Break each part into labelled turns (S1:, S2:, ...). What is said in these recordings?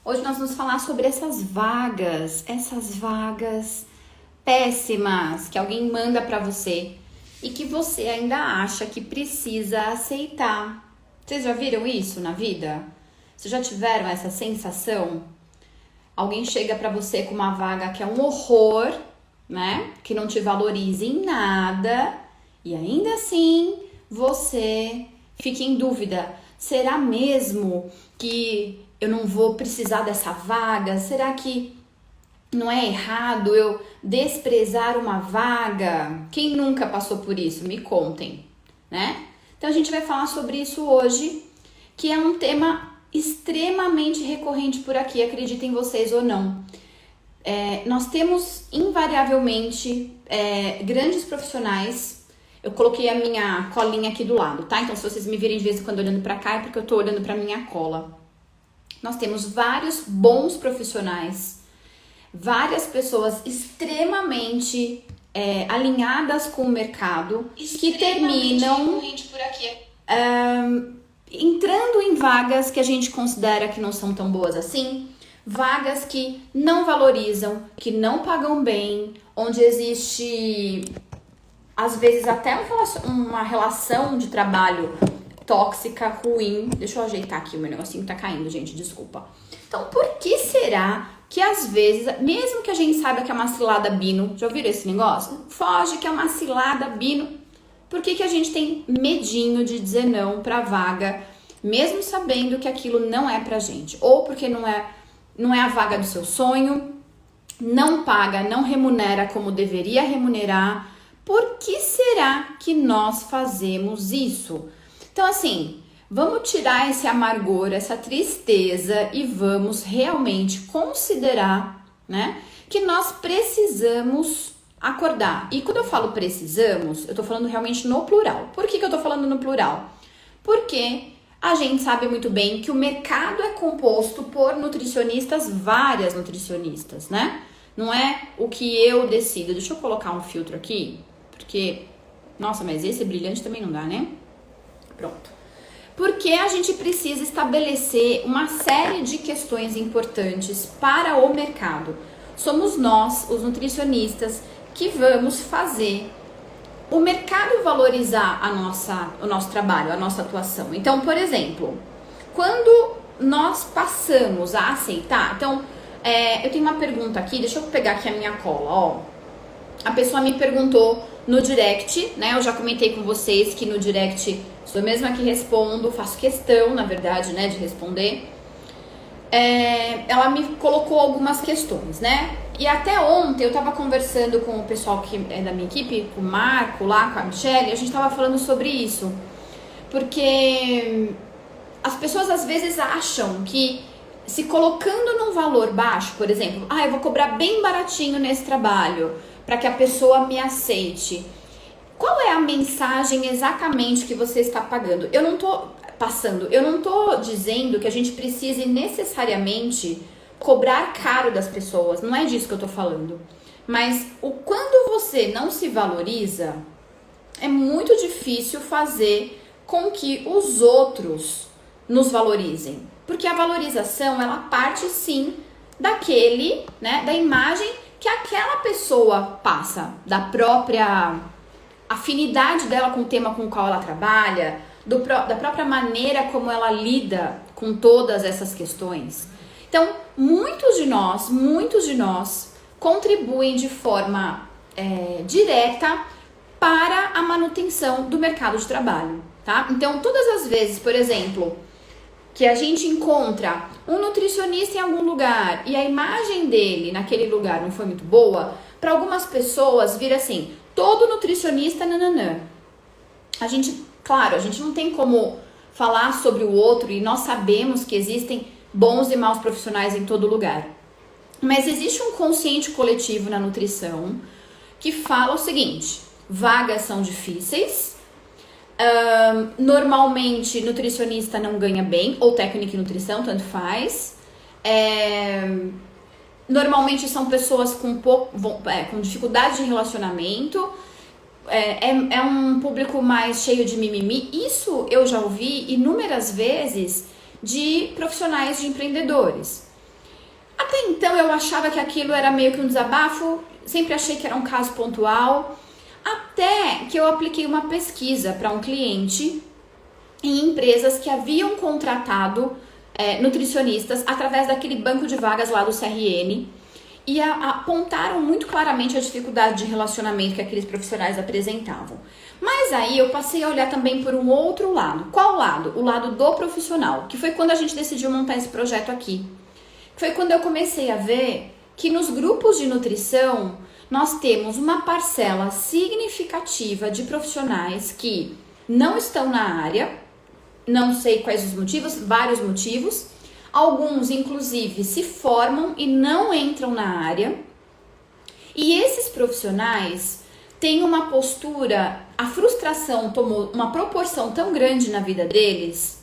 S1: Hoje nós vamos falar sobre essas vagas péssimas que alguém manda para você e que você ainda acha que precisa aceitar. Vocês já viram isso na vida? Vocês já tiveram essa sensação? Alguém chega para você com uma vaga que é um horror, né? Que não te valoriza em nada e ainda assim você fica em dúvida. Será mesmo que eu não vou precisar dessa vaga? Será que não é errado eu desprezar uma vaga? Quem nunca passou por isso? Me contem, né? Então a gente vai falar sobre isso hoje, que é um tema extremamente recorrente por aqui, acreditem vocês ou não. Nós temos invariavelmente grandes profissionais. Eu coloquei a minha colinha aqui do lado, tá? Então se vocês me virem de vez em quando olhando pra cá é porque eu tô olhando pra minha cola. Nós temos vários bons profissionais, várias pessoas extremamente alinhadas com o mercado que terminam entrando em vagas que a gente considera que não são tão boas assim, vagas que não valorizam, que não pagam bem, onde existe às vezes até uma relação de trabalho tóxica, ruim. Deixa eu ajeitar aqui, o meu negocinho tá caindo, gente, desculpa. Então, por que será que às vezes, mesmo que a gente saiba que é uma cilada Bino, já ouviram esse negócio? Foge que é uma cilada Bino. Por que a gente tem medinho de dizer não pra vaga, mesmo sabendo que aquilo não é pra gente? Ou porque não é a vaga do seu sonho, não paga, não remunera como deveria remunerar. Por que será que nós fazemos isso? Então, assim, vamos tirar esse amargor, essa tristeza e vamos realmente considerar, né, que nós precisamos acordar. E quando eu falo precisamos, eu tô falando realmente no plural. Por que eu tô falando no plural? Porque a gente sabe muito bem que o mercado é composto por nutricionistas, várias nutricionistas, né? Não é o que eu decido. Deixa eu colocar um filtro aqui, porque, nossa, mas esse brilhante também não dá, né? Pronto. Porque a gente precisa estabelecer uma série de questões importantes para o mercado. Somos nós, os nutricionistas, que vamos fazer o mercado valorizar o nosso trabalho, a nossa atuação. Então, por exemplo, quando nós passamos a aceitar... Então, eu tenho uma pergunta aqui, deixa eu pegar aqui a minha cola, ó. A pessoa me perguntou no direct, né? Eu já comentei com vocês que no direct sou eu mesma que respondo, faço questão, na verdade, né, de responder. Ela me colocou algumas questões, né? E até ontem eu tava conversando com o pessoal que é da minha equipe, com o Marco lá, com a Michelle, e a gente tava falando sobre isso. Porque as pessoas às vezes acham que se colocando num valor baixo, por exemplo, eu vou cobrar bem baratinho nesse trabalho, para que a pessoa me aceite. Qual é a mensagem exatamente que você está pagando? Eu não tô dizendo que a gente precise necessariamente cobrar caro das pessoas, não é disso que eu tô falando. Mas quando você não se valoriza, é muito difícil fazer com que os outros nos valorizem. Porque a valorização, ela parte sim daquele, né, da imagem que aquela pessoa passa, da própria afinidade dela com o tema com o qual ela trabalha, da própria maneira como ela lida com todas essas questões. Então, muitos de nós contribuem de forma direta para a manutenção do mercado de trabalho, tá? Então, todas as vezes, por exemplo, que a gente encontra um nutricionista em algum lugar e a imagem dele naquele lugar não foi muito boa, para algumas pessoas vira assim, todo nutricionista nananã. A gente não tem como falar sobre o outro e nós sabemos que existem bons e maus profissionais em todo lugar. Mas existe um consciente coletivo na nutrição que fala o seguinte, vagas são difíceis, normalmente nutricionista não ganha bem, ou técnico em nutrição, tanto faz. Normalmente são pessoas com dificuldade de relacionamento, é um público mais cheio de mimimi. Isso eu já ouvi inúmeras vezes de profissionais, de empreendedores. Até então eu achava que aquilo era meio que um desabafo, sempre achei que era um caso pontual, até que eu apliquei uma pesquisa para um cliente em empresas que haviam contratado nutricionistas através daquele banco de vagas lá do CRN e apontaram muito claramente a dificuldade de relacionamento que aqueles profissionais apresentavam. Mas aí eu passei a olhar também por um outro lado. Qual lado? O lado do profissional, que foi quando a gente decidiu montar esse projeto aqui. Foi quando eu comecei a ver que nos grupos de nutrição nós temos uma parcela significativa de profissionais que não estão na área, não sei quais os motivos, vários motivos. Alguns, inclusive, se formam e não entram na área. E esses profissionais têm uma postura, a frustração tomou uma proporção tão grande na vida deles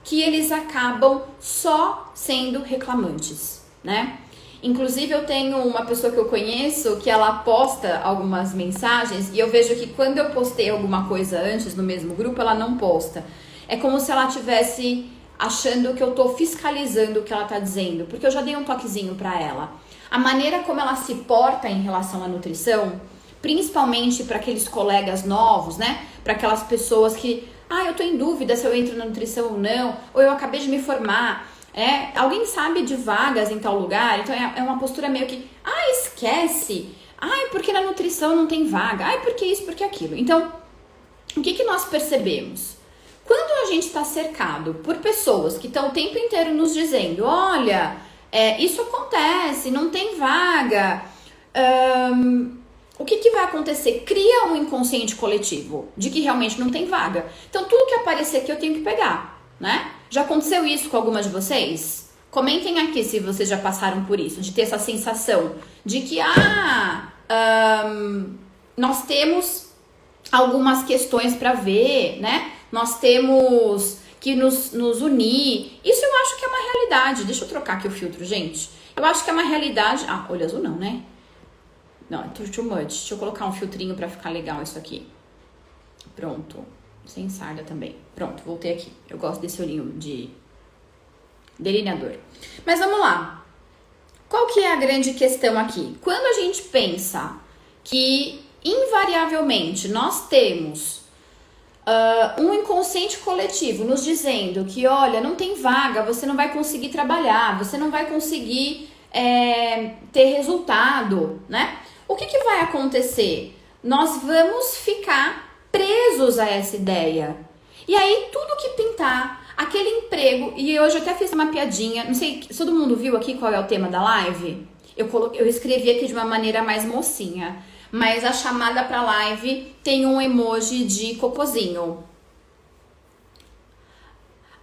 S1: que eles acabam só sendo reclamantes, né? Inclusive, eu tenho uma pessoa que eu conheço que ela posta algumas mensagens e eu vejo que quando eu postei alguma coisa antes no mesmo grupo, ela não posta. É como se ela tivesse achando que eu tô fiscalizando o que ela tá dizendo, porque eu já dei um toquezinho pra ela. A maneira como ela se porta em relação à nutrição, principalmente para aqueles colegas novos, né? Para aquelas pessoas que, eu tô em dúvida se eu entro na nutrição ou não, ou eu acabei de me formar, alguém sabe de vagas em tal lugar, então é uma postura meio que, esquece, porque na nutrição não tem vaga, porque isso, porque aquilo. Então, o que nós percebemos? Quando a gente está cercado por pessoas que estão o tempo inteiro nos dizendo, olha, isso acontece, não tem vaga, o que vai acontecer? Cria um inconsciente coletivo de que realmente não tem vaga. Então, tudo que aparecer aqui eu tenho que pegar, né? Já aconteceu isso com alguma de vocês? Comentem aqui se vocês já passaram por isso, de ter essa sensação de que, nós temos algumas questões para ver, né? Nós temos que nos unir. Isso eu acho que é uma realidade. Deixa eu trocar aqui o filtro, gente. Eu acho que é uma realidade. Olho azul não, né? Não, é too much. Deixa eu colocar um filtrinho pra ficar legal isso aqui. Pronto. Sem sarda também. Pronto, voltei aqui. Eu gosto desse olhinho de delineador. Mas vamos lá. Qual que é a grande questão aqui? Quando a gente pensa que, invariavelmente, nós temos um inconsciente coletivo nos dizendo que, olha, não tem vaga, você não vai conseguir trabalhar, você não vai conseguir ter resultado, né? O que vai acontecer? Nós vamos ficar presos a essa ideia. E aí, tudo que pintar, aquele emprego, e hoje eu até fiz uma piadinha, não sei, todo mundo viu aqui qual é o tema da live? Eu escrevi aqui de uma maneira mais mocinha. Mas a chamada para live tem um emoji de cocôzinho.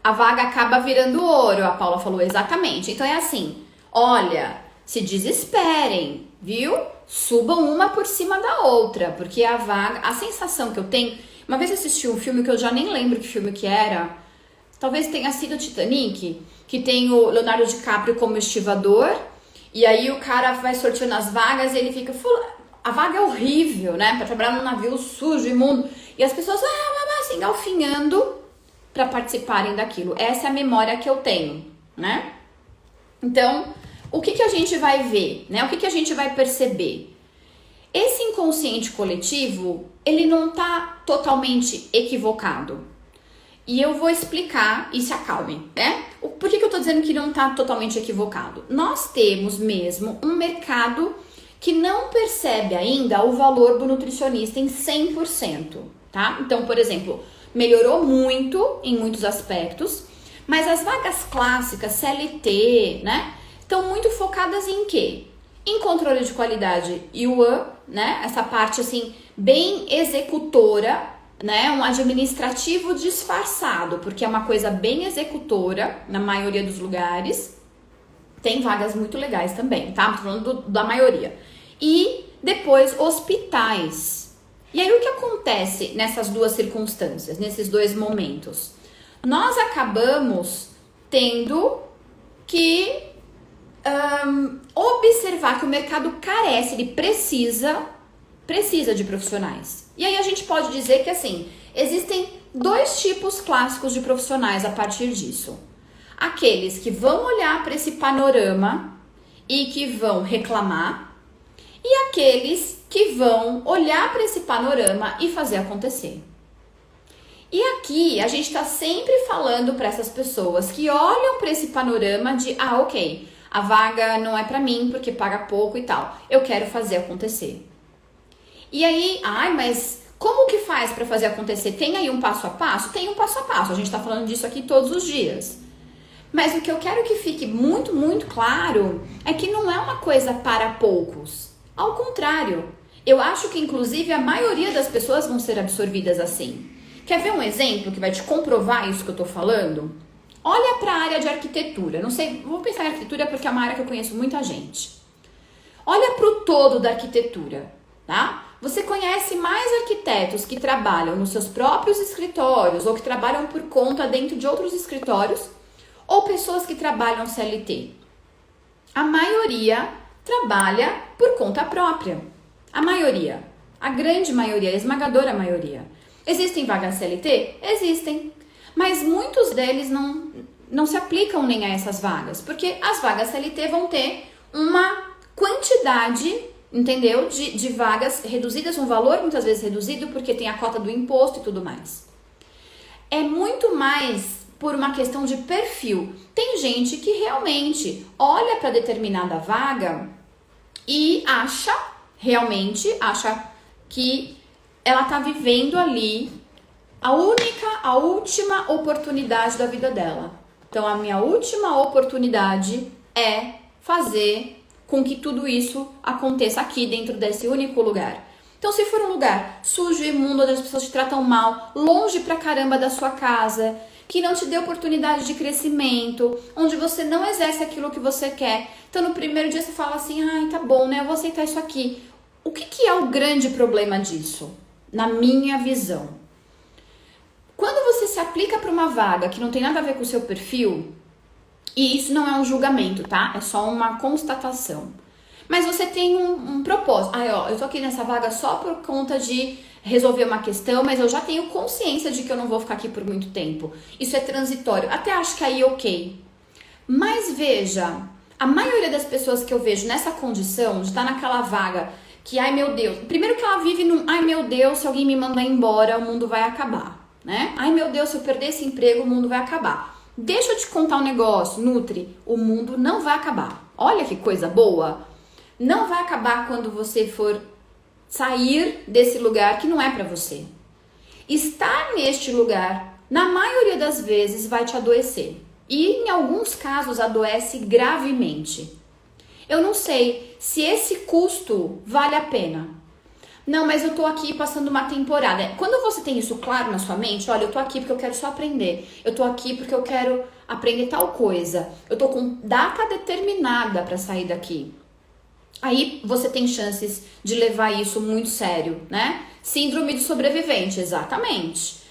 S1: A vaga acaba virando ouro, a Paula falou exatamente. Então é assim, olha, se desesperem, viu? Subam uma por cima da outra, porque a sensação que eu tenho... Uma vez eu assisti um filme que eu já nem lembro que filme que era, talvez tenha sido Titanic, que tem o Leonardo DiCaprio como estivador, e aí o cara vai sorteando as vagas e ele fica... A vaga é horrível, né? Pra trabalhar num navio sujo, imundo. E as pessoas assim, galfinhando pra participarem daquilo. Essa é a memória que eu tenho, né? Então, o que a gente vai ver, né? O que a gente vai perceber? Esse inconsciente coletivo, ele não tá totalmente equivocado. E eu vou explicar e se acalme, né? Por que eu tô dizendo que não tá totalmente equivocado? Nós temos mesmo um mercado que não percebe ainda o valor do nutricionista em 100%, tá? Então, por exemplo, melhorou muito em muitos aspectos, mas as vagas clássicas, CLT, né, estão muito focadas em quê? Em controle de qualidade UA, né, essa parte assim, bem executora, né, um administrativo disfarçado, porque é uma coisa bem executora na maioria dos lugares. Tem vagas muito legais também, tá? Tô falando da maioria. E depois hospitais. E aí o que acontece nessas duas circunstâncias, nesses dois momentos? Nós acabamos tendo que observar que o mercado carece, ele precisa de profissionais. E aí a gente pode dizer que assim, existem dois tipos clássicos de profissionais a partir disso. Aqueles que vão olhar para esse panorama e que vão reclamar, e aqueles que vão olhar para esse panorama e fazer acontecer. E aqui a gente está sempre falando para essas pessoas que olham para esse panorama de, ok, a vaga não é para mim porque paga pouco e tal, eu quero fazer acontecer. E aí, mas como que faz para fazer acontecer? Tem aí um passo a passo? Tem um passo a passo, a gente está falando disso aqui todos os dias. Mas o que eu quero que fique muito, muito claro é que não é uma coisa para poucos. Ao contrário, eu acho que inclusive a maioria das pessoas vão ser absorvidas assim. Quer ver um exemplo que vai te comprovar isso que eu tô falando? Olha para a área de arquitetura. Não sei, vou pensar em arquitetura porque é uma área que eu conheço muita gente. Olha para o todo da arquitetura, tá? Você conhece mais arquitetos que trabalham nos seus próprios escritórios ou que trabalham por conta dentro de outros escritórios ou pessoas que trabalham CLT? A maioria trabalha por conta própria. A maioria. A grande maioria, a esmagadora maioria. Existem vagas CLT? Existem. Mas muitos deles não se aplicam nem a essas vagas. Porque as vagas CLT vão ter uma quantidade, entendeu? De vagas reduzidas, um valor muitas vezes reduzido, porque tem a cota do imposto e tudo mais. É muito mais por uma questão de perfil. Tem gente que realmente olha para determinada vaga e acha que ela está vivendo ali a última oportunidade da vida dela. Então, a minha última oportunidade é fazer com que tudo isso aconteça aqui dentro desse único lugar. Então, se for um lugar sujo, imundo, onde as pessoas te tratam mal, longe pra caramba da sua casa, que não te dê oportunidade de crescimento, onde você não exerce aquilo que você quer. Então, no primeiro dia você fala assim, tá bom, né, eu vou aceitar isso aqui. O que é o grande problema disso? Na minha visão. Quando você se aplica para uma vaga que não tem nada a ver com o seu perfil, e isso não é um julgamento, tá? É só uma constatação. Mas você tem um propósito. Eu tô aqui nessa vaga só por conta de resolver uma questão, mas eu já tenho consciência de que eu não vou ficar aqui por muito tempo. Isso é transitório. Até acho que aí ok. Mas veja, a maioria das pessoas que eu vejo nessa condição de estar naquela vaga que, meu Deus, primeiro que ela vive num, meu Deus, se alguém me mandar embora, o mundo vai acabar, né? Meu Deus, se eu perder esse emprego, o mundo vai acabar. Deixa eu te contar um negócio, Nutri, o mundo não vai acabar. Olha que coisa boa. Não vai acabar quando você for sair desse lugar que não é pra você. Estar neste lugar, na maioria das vezes, vai te adoecer. E em alguns casos adoece gravemente. Eu não sei se esse custo vale a pena. Não, mas eu tô aqui passando uma temporada. Quando você tem isso claro na sua mente, olha, eu tô aqui porque eu quero só aprender. Eu tô aqui porque eu quero aprender tal coisa. Eu tô com data determinada para sair daqui. Aí você tem chances de levar isso muito sério, né? Síndrome do sobrevivente, exatamente.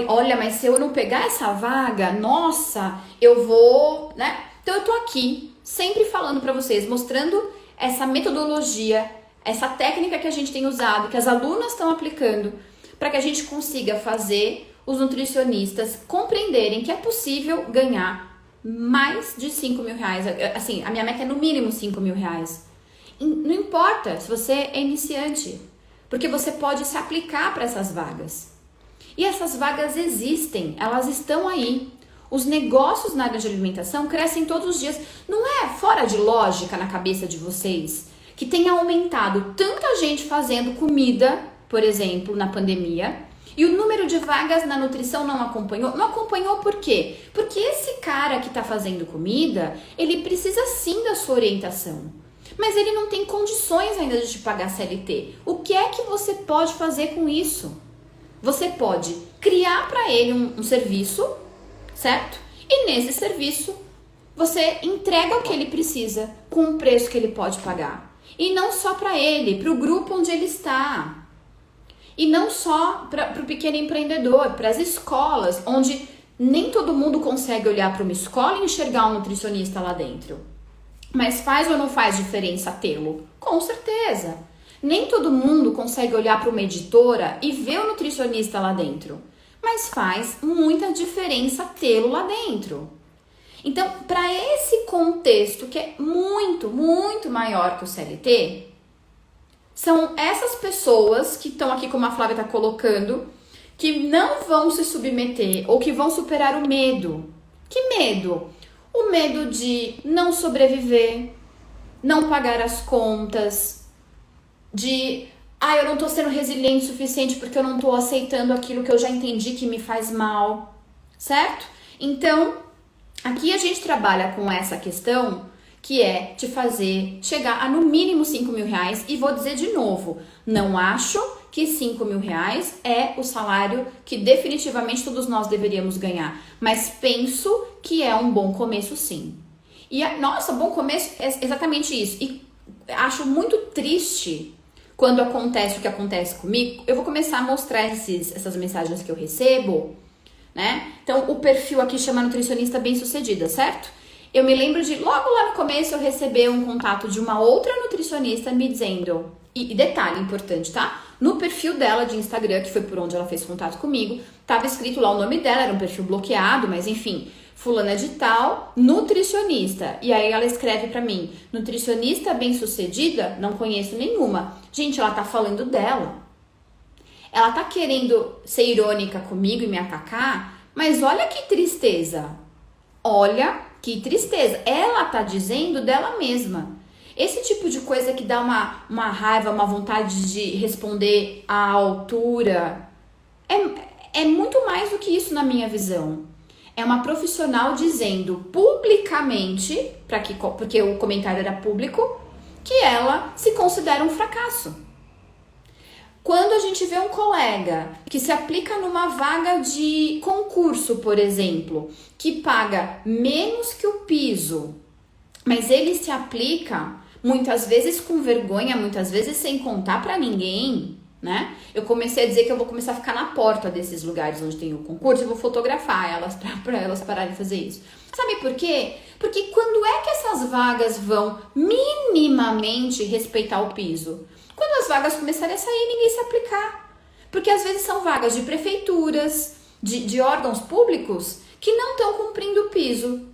S1: Olha, mas se eu não pegar essa vaga, nossa, eu vou, né? Então eu tô aqui, sempre falando pra vocês, mostrando essa metodologia, essa técnica que a gente tem usado, que as alunas estão aplicando, para que a gente consiga fazer os nutricionistas compreenderem que é possível ganhar mais de 5 mil reais. Assim, a minha meta é no mínimo 5 mil reais. Não importa se você é iniciante, porque você pode se aplicar para essas vagas. E essas vagas existem, elas estão aí. Os negócios na área de alimentação crescem todos os dias. Não é fora de lógica na cabeça de vocês que tenha aumentado tanta gente fazendo comida, por exemplo, na pandemia, e o número de vagas na nutrição não acompanhou? Não acompanhou por quê? Porque esse cara que está fazendo comida, ele precisa sim da sua orientação. Mas ele não tem condições ainda de te pagar CLT. O que é que você pode fazer com isso? Você pode criar para ele um serviço, certo? E nesse serviço, você entrega o que ele precisa com o preço que ele pode pagar. E não só para ele, para o grupo onde ele está. E não só para o pequeno empreendedor, para as escolas, onde nem todo mundo consegue olhar para uma escola e enxergar um nutricionista lá dentro. Mas faz ou não faz diferença tê-lo? Com certeza. Nem todo mundo consegue olhar para uma editora e ver o nutricionista lá dentro. Mas faz muita diferença tê-lo lá dentro. Então, para esse contexto que é muito, muito maior que o CLT, são essas pessoas que estão aqui, como a Flávia está colocando, que não vão se submeter ou que vão superar o medo. Que medo? O medo de não sobreviver, não pagar as contas, de eu não tô sendo resiliente o suficiente porque eu não tô aceitando aquilo que eu já entendi que me faz mal, certo? Então, aqui a gente trabalha com essa questão que é te fazer chegar a no mínimo 5 mil reais, e vou dizer de novo, não acho que 5 mil reais é o salário que definitivamente todos nós deveríamos ganhar, mas penso que é um bom começo sim. E, nossa, bom começo é exatamente isso. E acho muito triste quando acontece o que acontece comigo. Eu vou começar a mostrar essas mensagens que eu recebo, né? Então, o perfil aqui chama nutricionista bem-sucedida, certo? Eu me lembro de, logo lá no começo, eu receber um contato de uma outra nutricionista me dizendo, e detalhe importante, tá? No perfil dela de Instagram, que foi por onde ela fez contato comigo, tava escrito lá o nome dela, era um perfil bloqueado, mas enfim, fulana de tal, nutricionista. E aí ela escreve pra mim, nutricionista bem-sucedida? Não conheço nenhuma. Gente, ela tá falando dela. Ela tá querendo ser irônica comigo e me atacar, mas olha que tristeza. Olha que tristeza. Ela tá dizendo dela mesma. Esse tipo de coisa que dá uma raiva, uma vontade de responder à altura, é muito mais do que isso na minha visão. É uma profissional dizendo publicamente, porque o comentário era público, que ela se considera um fracasso. Quando a gente vê um colega que se aplica numa vaga de concurso, por exemplo, que paga menos que o piso, mas ele se aplica muitas vezes com vergonha, muitas vezes sem contar pra ninguém, né? Eu comecei a dizer que eu vou começar a ficar na porta desses lugares onde tem o concurso e vou fotografar elas pra elas pararem de fazer isso. Sabe por quê? Porque quando é que essas vagas vão minimamente respeitar o piso? Quando as vagas começarem a sair, ninguém se aplicar. Porque às vezes são vagas de prefeituras, de órgãos públicos que não estão cumprindo o piso.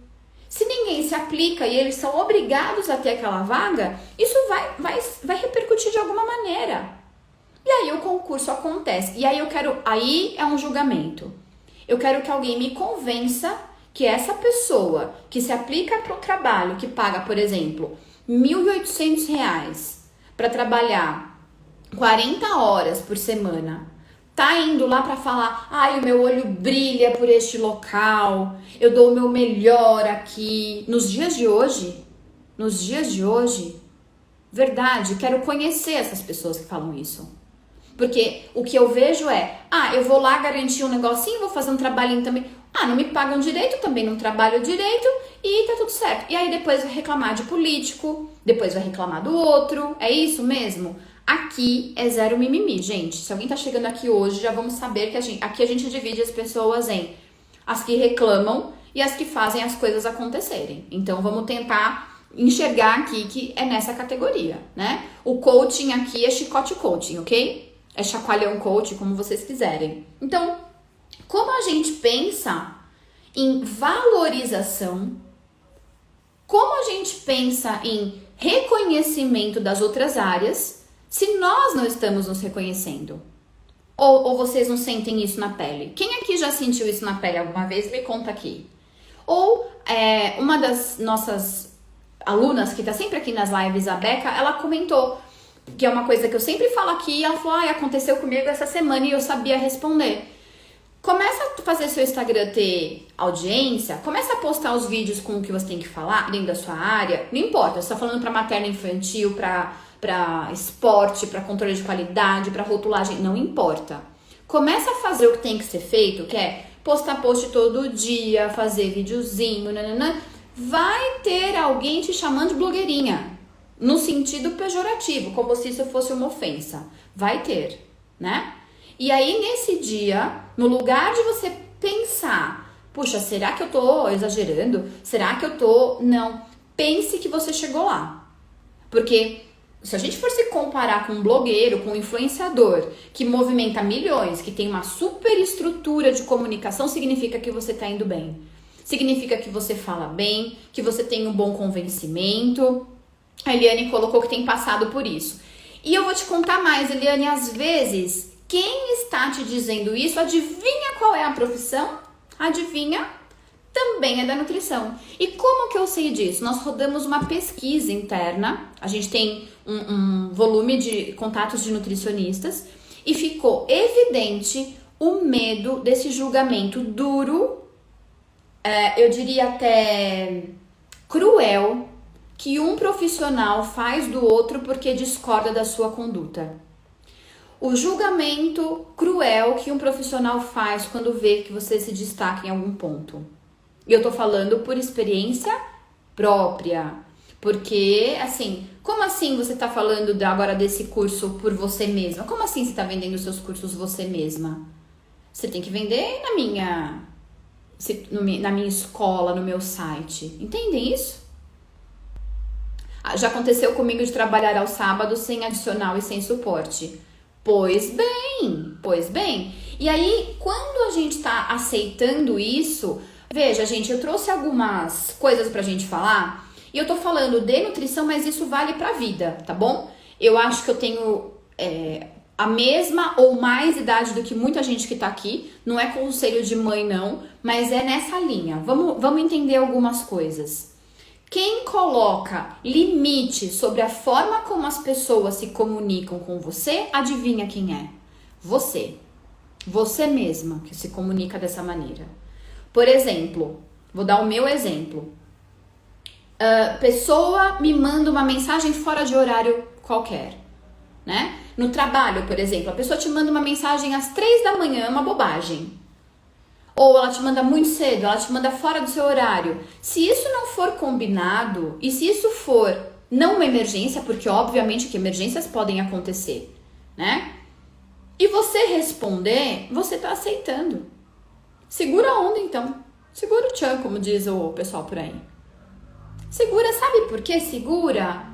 S1: Se ninguém se aplica e eles são obrigados a ter aquela vaga, isso vai repercutir de alguma maneira. E aí o concurso acontece. E aí é um julgamento. Eu quero que alguém me convença que essa pessoa que se aplica para o trabalho, que paga, por exemplo, R$1.800 para trabalhar 40 horas por semana, tá indo lá para falar, o meu olho brilha por este local, eu dou o meu melhor aqui. Nos dias de hoje, verdade, quero conhecer essas pessoas que falam isso. Porque o que eu vejo é, eu vou lá garantir um negocinho, vou fazer um trabalhinho também. Não me pagam direito, também não trabalho direito e tá tudo certo. E aí depois vai reclamar de político, depois vai reclamar do outro. É isso mesmo? Aqui é zero mimimi, gente. Se alguém tá chegando aqui hoje, já vamos saber que aqui a gente divide as pessoas em as que reclamam e as que fazem as coisas acontecerem. Então vamos tentar enxergar aqui que é nessa categoria, né? O coaching aqui é chicote coaching, ok? É chacoalhão coaching, como vocês quiserem. Então, como a gente pensa em valorização, como a gente pensa em reconhecimento das outras áreas, se nós não estamos nos reconhecendo? Ou vocês não sentem isso na pele? Quem aqui já sentiu isso na pele alguma vez? Me conta aqui. Ou uma das nossas alunas, que tá sempre aqui nas lives, a Beca, ela comentou, que é uma coisa que eu sempre falo aqui, e ela falou, aconteceu comigo essa semana e eu sabia responder. Começa a fazer seu Instagram ter audiência, começa a postar os vídeos com o que você tem que falar dentro da sua área, não importa, você tá falando pra materno infantil, pra esporte, pra controle de qualidade, pra rotulagem, não importa. Começa a fazer o que tem que ser feito, que é postar post todo dia, fazer videozinho, nananã. Vai ter alguém te chamando de blogueirinha, no sentido pejorativo, como se isso fosse uma ofensa. Vai ter, né? E aí, nesse dia, no lugar de você pensar, puxa, será que eu tô exagerando? Será que eu tô... Não. Pense que você chegou lá. Porque se a gente for se comparar com um blogueiro, com um influenciador, que movimenta milhões, que tem uma super estrutura de comunicação, significa que você tá indo bem. significa que você fala bem, que você tem um bom convencimento. A Eliane colocou que tem passado por isso. E eu vou te contar mais, Eliane, às vezes, quem está te dizendo isso, adivinha qual é a profissão? Adivinha? Também é da nutrição. E como que eu sei disso? Nós rodamos uma pesquisa interna, a gente tem um volume de contatos de nutricionistas e ficou evidente o medo desse julgamento duro, eu diria até cruel, que um profissional faz do outro porque discorda da sua conduta. O julgamento cruel que um profissional faz quando vê que você se destaca em algum ponto. E eu tô falando por experiência própria. Porque, assim, como assim você tá falando agora desse curso por você mesma? Como assim você tá vendendo seus cursos você mesma? Você tem que vender na minha escola, no meu site. Entendem isso? Já aconteceu comigo de trabalhar aos sábados sem adicional e sem suporte. Pois bem. E aí, quando a gente tá aceitando isso, veja, gente, eu trouxe algumas coisas pra gente falar, e eu tô falando de nutrição, mas isso vale pra vida, tá bom? Eu acho que eu tenho a mesma ou mais idade do que muita gente que tá aqui, não é conselho de mãe não, mas é nessa linha. Vamos entender algumas coisas. Quem coloca limite sobre a forma como as pessoas se comunicam com você, adivinha quem é? Você. Você mesma que se comunica dessa maneira. Por exemplo, vou dar o meu exemplo. Pessoa me manda uma mensagem fora de horário qualquer, né? No trabalho, por exemplo, a pessoa te manda uma mensagem às 3 da manhã, uma bobagem. Ou ela te manda muito cedo, ela te manda fora do seu horário. Se isso não for combinado, e se isso for não uma emergência, porque obviamente que emergências podem acontecer, né? E você responder, você tá aceitando. Segura a onda então. Segura o tchan, como diz o pessoal por aí. Segura, sabe por que segura?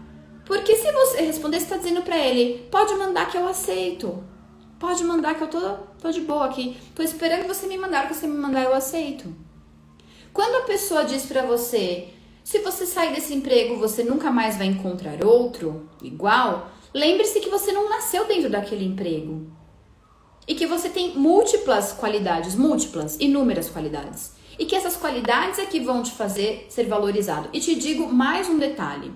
S1: Porque se você responder, você tá dizendo pra ele, pode mandar que eu aceito. Pode mandar que eu tô de boa aqui. Tô esperando você me mandar, que você me mandar eu aceito. Quando a pessoa diz pra você, se você sair desse emprego, você nunca mais vai encontrar outro igual, lembre-se que você não nasceu dentro daquele emprego. E que você tem múltiplas qualidades, inúmeras qualidades. E que essas qualidades é que vão te fazer ser valorizado. E te digo mais um detalhe.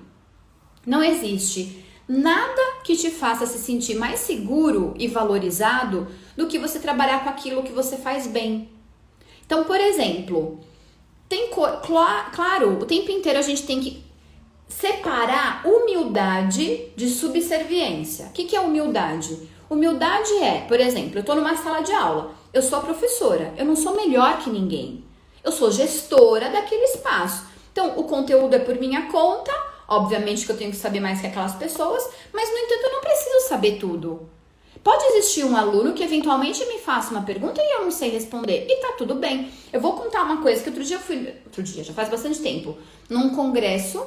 S1: Não existe nada que te faça se sentir mais seguro e valorizado do que você trabalhar com aquilo que você faz bem. Então, por exemplo, claro, o tempo inteiro a gente tem que separar humildade de subserviência. O que é humildade? Humildade é, por exemplo, eu tô numa sala de aula, eu sou a professora, eu não sou melhor que ninguém. Eu sou gestora daquele espaço. Então, o conteúdo é por minha conta. Obviamente que eu tenho que saber mais que aquelas pessoas, mas, no entanto, eu não preciso saber tudo. Pode existir um aluno que eventualmente me faça uma pergunta e eu não sei responder, e tá tudo bem. Eu vou contar uma coisa que outro dia, já faz bastante tempo, num congresso,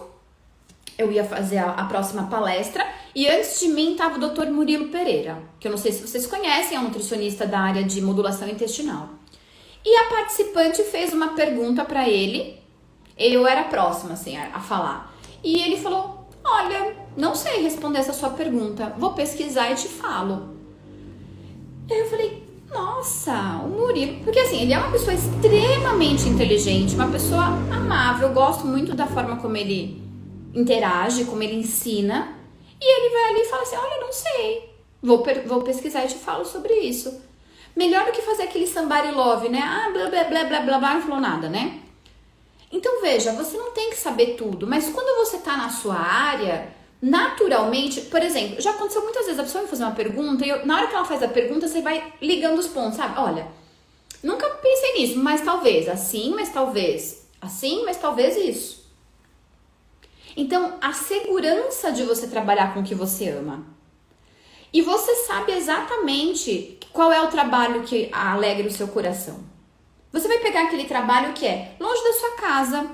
S1: eu ia fazer a próxima palestra, e antes de mim estava o Dr. Murilo Pereira, que eu não sei se vocês conhecem, é um nutricionista da área de modulação intestinal. E a participante fez uma pergunta para ele, eu era próxima, assim, a falar. E ele falou, olha, não sei responder essa sua pergunta, vou pesquisar e te falo. E aí eu falei, nossa, o Murilo, porque assim, ele é uma pessoa extremamente inteligente, uma pessoa amável, eu gosto muito da forma como ele interage, como ele ensina, e ele vai ali e fala assim, olha, não sei, vou pesquisar e te falo sobre isso. Melhor do que fazer aquele somebody love, né? Ah, blá, blá, blá, blá, blá, blá, não falou nada, né? Então, veja, você não tem que saber tudo, mas quando você tá na sua área, naturalmente, por exemplo, já aconteceu muitas vezes a pessoa me fazer uma pergunta e na hora que ela faz a pergunta, você vai ligando os pontos, sabe? Olha, nunca pensei nisso, mas talvez assim, mas talvez assim, mas talvez isso. Então, a segurança de você trabalhar com o que você ama. E você sabe exatamente qual é o trabalho que alegra o seu coração. Você vai pegar aquele trabalho que é longe da sua casa,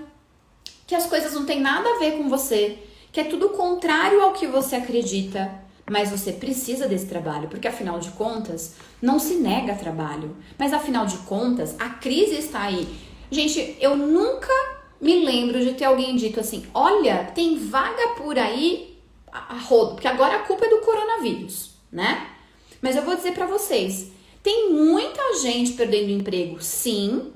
S1: que as coisas não têm nada a ver com você, que é tudo contrário ao que você acredita, mas você precisa desse trabalho, porque afinal de contas, não se nega trabalho, mas afinal de contas, a crise está aí. Gente, eu nunca me lembro de ter alguém dito assim, olha, tem vaga por aí a rodo, porque agora a culpa é do coronavírus, né? Mas eu vou dizer pra vocês, tem muita gente perdendo emprego, sim,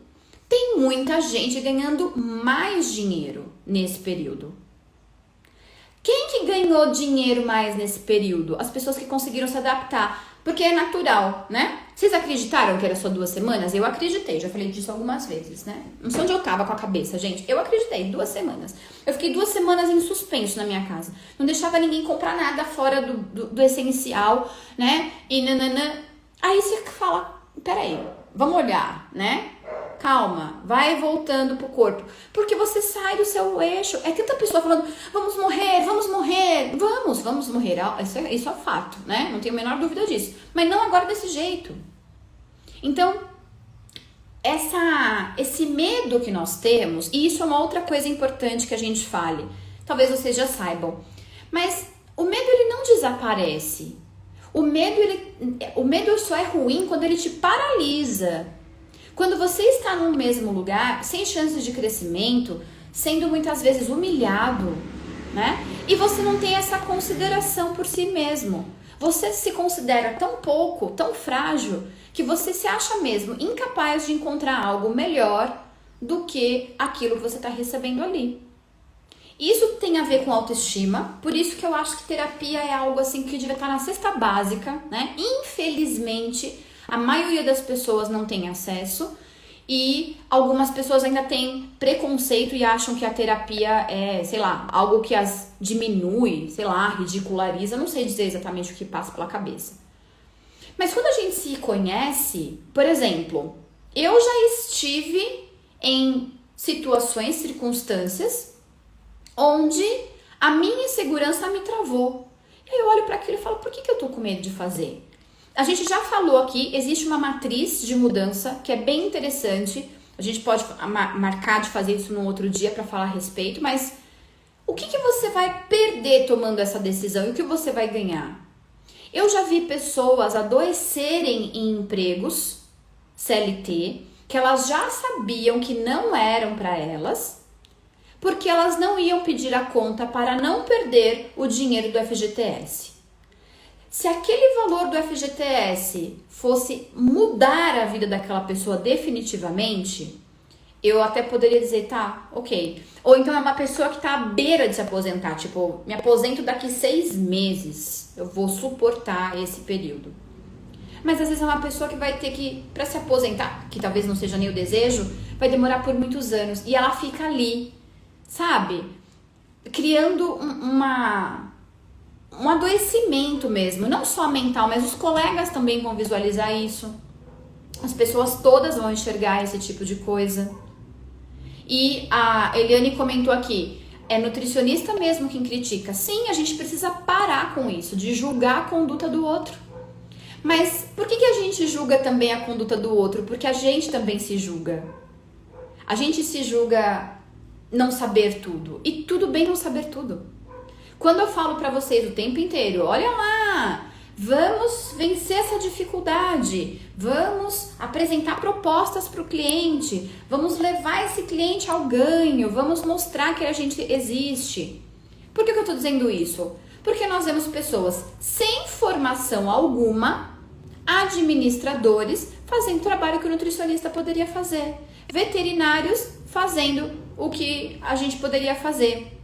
S1: tem muita gente ganhando mais dinheiro nesse período. Quem que ganhou dinheiro mais nesse período? As pessoas que conseguiram se adaptar, porque é natural, né? Vocês acreditaram que era só 2 semanas? Eu acreditei, já falei disso algumas vezes, né? Não sei onde eu tava com a cabeça, gente. Eu acreditei, 2 semanas. Eu fiquei 2 semanas em suspenso na minha casa. Não deixava ninguém comprar nada fora do essencial, né? E nananã. Aí você fala, peraí, vamos olhar, né? Calma, vai voltando pro corpo. Porque você sai do seu eixo. É tanta pessoa falando, vamos morrer, vamos morrer. Vamos morrer. Isso é fato, né? Não tenho a menor dúvida disso. Mas não agora desse jeito. Então, esse medo que nós temos, e isso é uma outra coisa importante que a gente fale. Talvez vocês já saibam. Mas o medo, ele não desaparece. O medo só é ruim quando ele te paralisa. Quando você está no mesmo lugar, sem chances de crescimento, sendo muitas vezes humilhado, né? E você não tem essa consideração por si mesmo. Você se considera tão pouco, tão frágil, que você se acha mesmo incapaz de encontrar algo melhor do que aquilo que você está recebendo ali. Isso tem a ver com autoestima, por isso que eu acho que terapia é algo assim que devia estar na cesta básica, né? Infelizmente, a maioria das pessoas não tem acesso e algumas pessoas ainda têm preconceito e acham que a terapia é, sei lá, algo que as diminui, sei lá, ridiculariza, não sei dizer exatamente o que passa pela cabeça. Mas quando a gente se conhece, por exemplo, eu já estive em situações, circunstâncias, onde a minha insegurança me travou. E aí eu olho para aquilo e falo, por que eu tô com medo de fazer? A gente já falou aqui, existe uma matriz de mudança que é bem interessante. A gente pode marcar de fazer isso num outro dia para falar a respeito, mas o que você vai perder tomando essa decisão e o que você vai ganhar? Eu já vi pessoas adoecerem em empregos CLT que elas já sabiam que não eram para elas, porque elas não iam pedir a conta para não perder o dinheiro do FGTS. Se aquele valor do FGTS fosse mudar a vida daquela pessoa definitivamente, eu até poderia dizer, tá, ok. Ou então é uma pessoa que tá à beira de se aposentar, tipo, me aposento daqui 6 meses, eu vou suportar esse período. Mas às vezes é uma pessoa que vai ter que, pra se aposentar, que talvez não seja nem o desejo, vai demorar por muitos anos. E ela fica ali, sabe? Criando um adoecimento mesmo, não só mental, mas os colegas também vão visualizar isso. As pessoas todas vão enxergar esse tipo de coisa. E a Eliane comentou aqui, é nutricionista mesmo quem critica. Sim, a gente precisa parar com isso, de julgar a conduta do outro. Mas por que a gente julga também a conduta do outro? Porque a gente também se julga. A gente se julga não saber tudo. E tudo bem não saber tudo. Quando eu falo pra vocês o tempo inteiro, olha lá, vamos vencer essa dificuldade, vamos apresentar propostas para o cliente, vamos levar esse cliente ao ganho, vamos mostrar que a gente existe. Por que eu tô dizendo isso? Porque nós vemos pessoas sem formação alguma, administradores, fazendo trabalho que o nutricionista poderia fazer, veterinários fazendo o que a gente poderia fazer.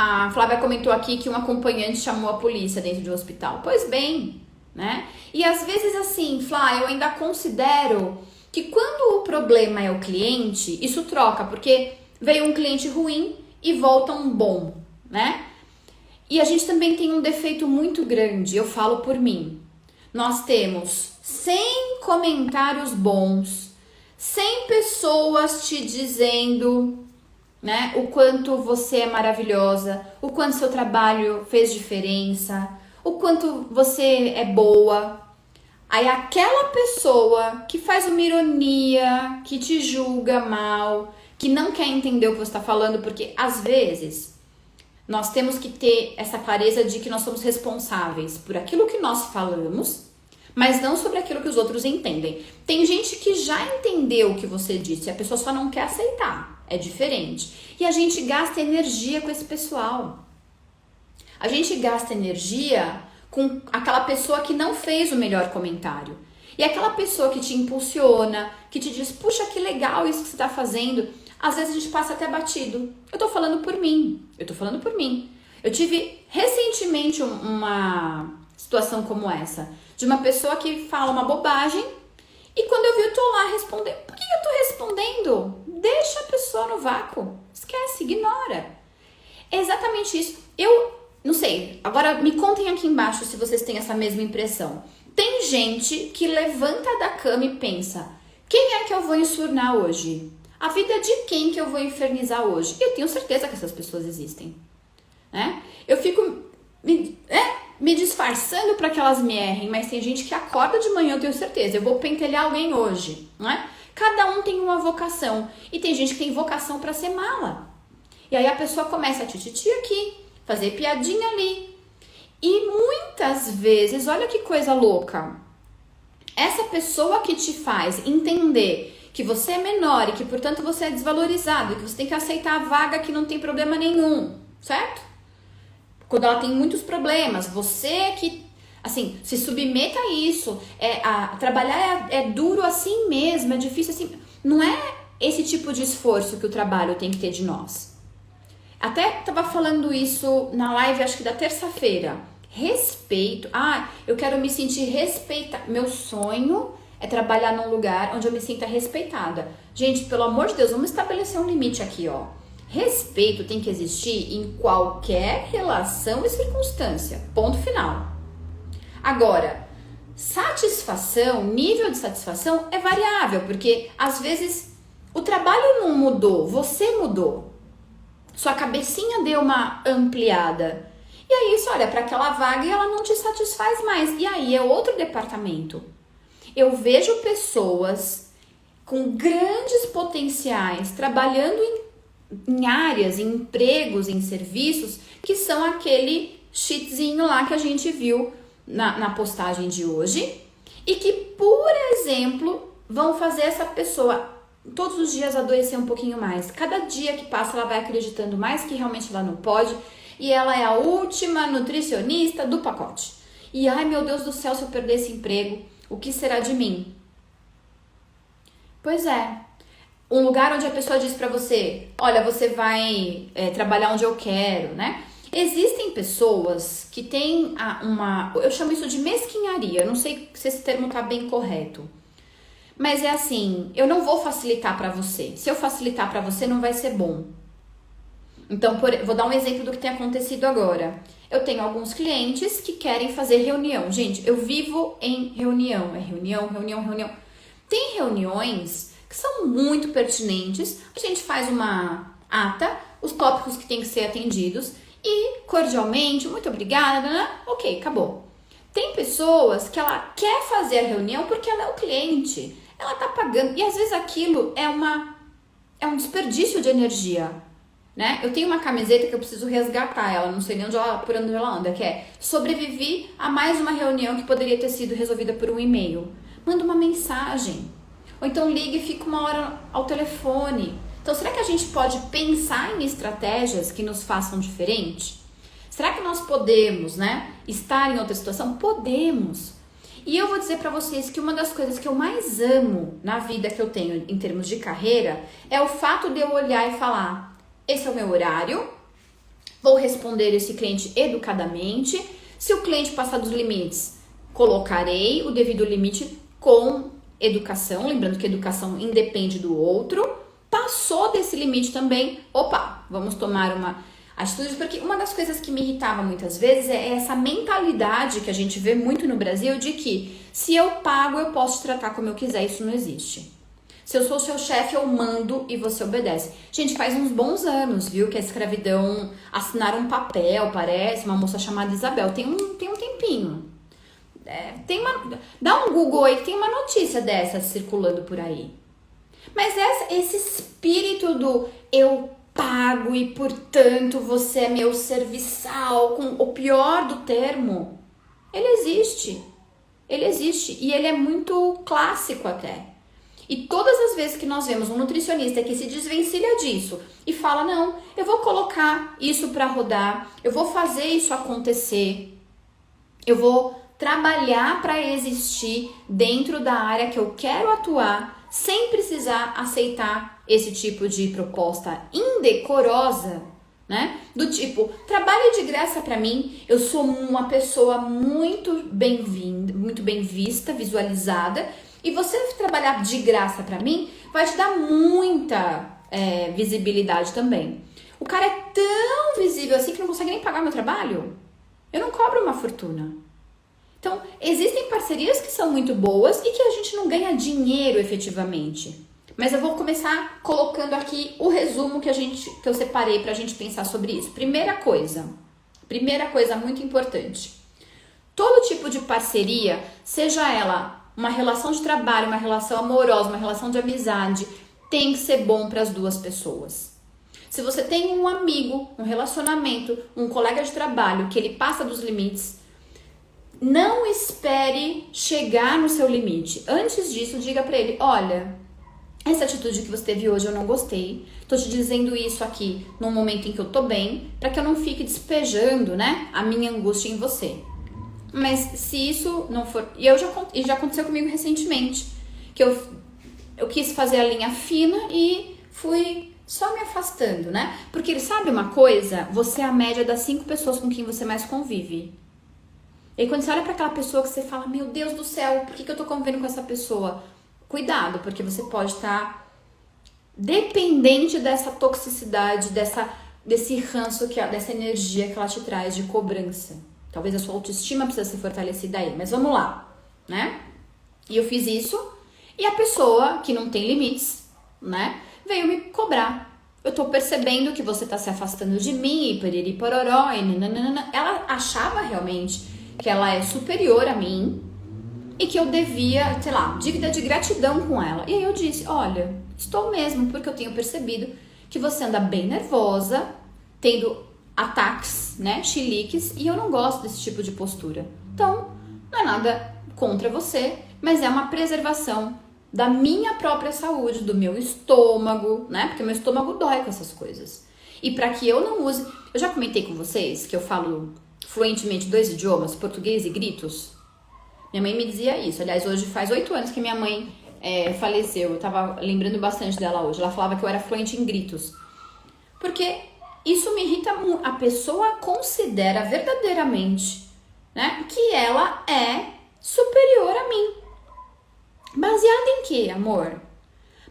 S1: A Flávia comentou aqui que um acompanhante chamou a polícia dentro de um hospital. Pois bem, né? E às vezes assim, Flá, eu ainda considero que quando o problema é o cliente, isso troca, porque veio um cliente ruim e volta um bom, né? E a gente também tem um defeito muito grande, eu falo por mim. Nós temos 100 comentários bons, 100 pessoas te dizendo, né, o quanto você é maravilhosa, o quanto seu trabalho fez diferença, o quanto você é boa. Aí aquela pessoa que faz uma ironia, que te julga mal, que não quer entender o que você está falando, porque às vezes nós temos que ter essa clareza de que nós somos responsáveis por aquilo que nós falamos, mas não sobre aquilo que os outros entendem. Tem gente que já entendeu o que você disse, a pessoa só não quer aceitar. É diferente. E a gente gasta energia com esse pessoal. A gente gasta energia com aquela pessoa que não fez o melhor comentário. E aquela pessoa que te impulsiona, que te diz, puxa, que legal isso que você está fazendo. Às vezes a gente passa até batido. Eu tô falando por mim. Eu tive recentemente uma situação como essa, de uma pessoa que fala uma bobagem e quando eu vi eu tô lá respondendo. Por que eu tô respondendo? Deixa a pessoa no vácuo. Esquece, ignora. É exatamente isso. Eu não sei, agora me contem aqui embaixo se vocês têm essa mesma impressão. Tem gente que levanta da cama e pensa, quem é que eu vou enfurnar hoje? A vida de quem que eu vou infernizar hoje? Eu tenho certeza que essas pessoas existem, né? Eu fico me disfarçando para que elas me errem, mas tem gente que acorda de manhã, eu tenho certeza, eu vou pentelhar alguém hoje, né? Cada um tem uma vocação e tem gente que tem vocação para ser mala. E aí a pessoa começa a tititi aqui, fazer piadinha ali. E muitas vezes, olha que coisa louca, essa pessoa que te faz entender que você é menor e que, portanto, você é desvalorizado, e que você tem que aceitar a vaga que não tem problema nenhum, certo? Quando ela tem muitos problemas, você que, assim, se submeta a isso, trabalhar é duro assim mesmo, é difícil assim, não é esse tipo de esforço que o trabalho tem que ter de nós. Até tava falando isso na live, acho que da terça-feira. Respeito. Eu quero me sentir respeitada. Meu sonho é trabalhar num lugar onde eu me sinta respeitada. Gente, pelo amor de Deus, vamos estabelecer um limite aqui, ó. Respeito tem que existir em qualquer relação e circunstância. Ponto final. Agora, satisfação, nível de satisfação é variável, porque às vezes o trabalho não mudou, você mudou. Sua cabecinha deu uma ampliada. E aí você olha para aquela vaga e ela não te satisfaz mais. E aí é outro departamento. Eu vejo pessoas com grandes potenciais trabalhando em áreas, em empregos, em serviços, que são aquele shitzinho lá que a gente viu na postagem de hoje. E que, por exemplo, vão fazer essa pessoa todos os dias adoecer um pouquinho mais. Cada dia que passa ela vai acreditando mais que realmente ela não pode e ela é a última nutricionista do pacote. E ai meu Deus do céu, se eu perder esse emprego, o que será de mim? Pois é, um lugar onde a pessoa diz pra você, olha, você vai trabalhar onde eu quero, né? Existem pessoas que têm eu chamo isso de mesquinharia, eu não sei se esse termo tá bem correto. Mas é assim, eu não vou facilitar para você. Se eu facilitar para você, não vai ser bom. Então, vou dar um exemplo do que tem acontecido agora. Eu tenho alguns clientes que querem fazer reunião. Gente, eu vivo em reunião. É reunião. Tem reuniões que são muito pertinentes. A gente faz uma ata, os tópicos que têm que ser atendidos e, cordialmente, muito obrigada, né? Ok, acabou. Tem pessoas que ela quer fazer a reunião porque ela é o cliente. Ela tá pagando. E às vezes aquilo é um desperdício de energia, né? Eu tenho uma camiseta que eu preciso resgatar ela, não sei nem por onde ela anda, que é sobrevivi a mais uma reunião que poderia ter sido resolvida por um e-mail. Manda uma mensagem. Ou então liga e fica uma hora ao telefone. Então, será que a gente pode pensar em estratégias que nos façam diferente? Será que nós podemos, né, estar em outra situação? Podemos. E eu vou dizer pra vocês que uma das coisas que eu mais amo na vida que eu tenho em termos de carreira é o fato de eu olhar e falar, esse é o meu horário, vou responder esse cliente educadamente, se o cliente passar dos limites, colocarei o devido limite com educação, lembrando que educação independe do outro, passou desse limite também, opa, vamos tomar uma atitude, porque uma das coisas que me irritava muitas vezes é essa mentalidade que a gente vê muito no Brasil de que se eu pago, eu posso te tratar como eu quiser, isso não existe. Se eu sou seu chefe, eu mando e você obedece. Gente, faz uns bons anos, viu, que a escravidão assinaram um papel, parece, uma moça chamada Isabel, tem um tempinho. Dá um Google aí que tem uma notícia dessa circulando por aí. Mas esse espírito do eu pago e, portanto, você é meu serviçal, com o pior do termo, ele existe. Ele existe e ele é muito clássico até. E todas as vezes que nós vemos um nutricionista que se desvencilha disso e fala, não, eu vou colocar isso para rodar, eu vou fazer isso acontecer, eu vou trabalhar para existir dentro da área que eu quero atuar, sem precisar aceitar esse tipo de proposta indecorosa, né? Do tipo, trabalhe de graça para mim, eu sou uma pessoa muito bem-vinda, muito bem vista, visualizada, e você trabalhar de graça para mim vai te dar muita visibilidade também. O cara é tão visível assim que não consegue nem pagar meu trabalho. Eu não cobro uma fortuna. Então, existem parcerias que são muito boas e que a gente não ganha dinheiro efetivamente. Mas eu vou começar colocando aqui o resumo que eu separei pra gente pensar sobre isso. Primeira coisa muito importante. Todo tipo de parceria, seja ela uma relação de trabalho, uma relação amorosa, uma relação de amizade, tem que ser bom para as duas pessoas. Se você tem um amigo, um relacionamento, um colega de trabalho que ele passa dos limites, não espere chegar no seu limite. Antes disso, diga para ele, olha, essa atitude que você teve hoje eu não gostei. Tô te dizendo isso aqui num momento em que eu tô bem, para que eu não fique despejando, né, a minha angústia em você. Mas se isso não for... E já aconteceu comigo recentemente, que eu quis fazer a linha fina e fui só me afastando, né? Porque sabe uma coisa? Você é a média das 5 pessoas com quem você mais convive. E aí quando você olha para aquela pessoa que você fala, meu Deus do céu, por que eu tô convivendo com essa pessoa? Cuidado, porque você pode estar dependente dessa toxicidade, desse ranço, dessa energia que ela te traz de cobrança. Talvez a sua autoestima precisa ser fortalecida aí, mas vamos lá, né? E eu fiz isso e a pessoa que não tem limites, né, veio me cobrar. Eu tô percebendo que você tá se afastando de mim, e periri pororó, e nananana. Ela achava realmente que ela é superior a mim e que eu devia, sei lá, dívida de gratidão com ela. E aí eu disse, olha, estou mesmo, porque eu tenho percebido que você anda bem nervosa, tendo ataques, né, chiliques, e eu não gosto desse tipo de postura. Então, não é nada contra você, mas é uma preservação da minha própria saúde, do meu estômago, né, porque meu estômago dói com essas coisas. E para que eu não use... Eu já comentei com vocês que eu falo fluentemente 2 idiomas, português e gritos. Minha mãe me dizia isso. Aliás, hoje faz 8 anos que minha mãe faleceu. Eu tava lembrando bastante dela hoje. Ela falava que eu era fluente em gritos. Porque isso me irrita muito. A pessoa considera verdadeiramente, né, que ela é superior a mim. Baseada em quê, amor?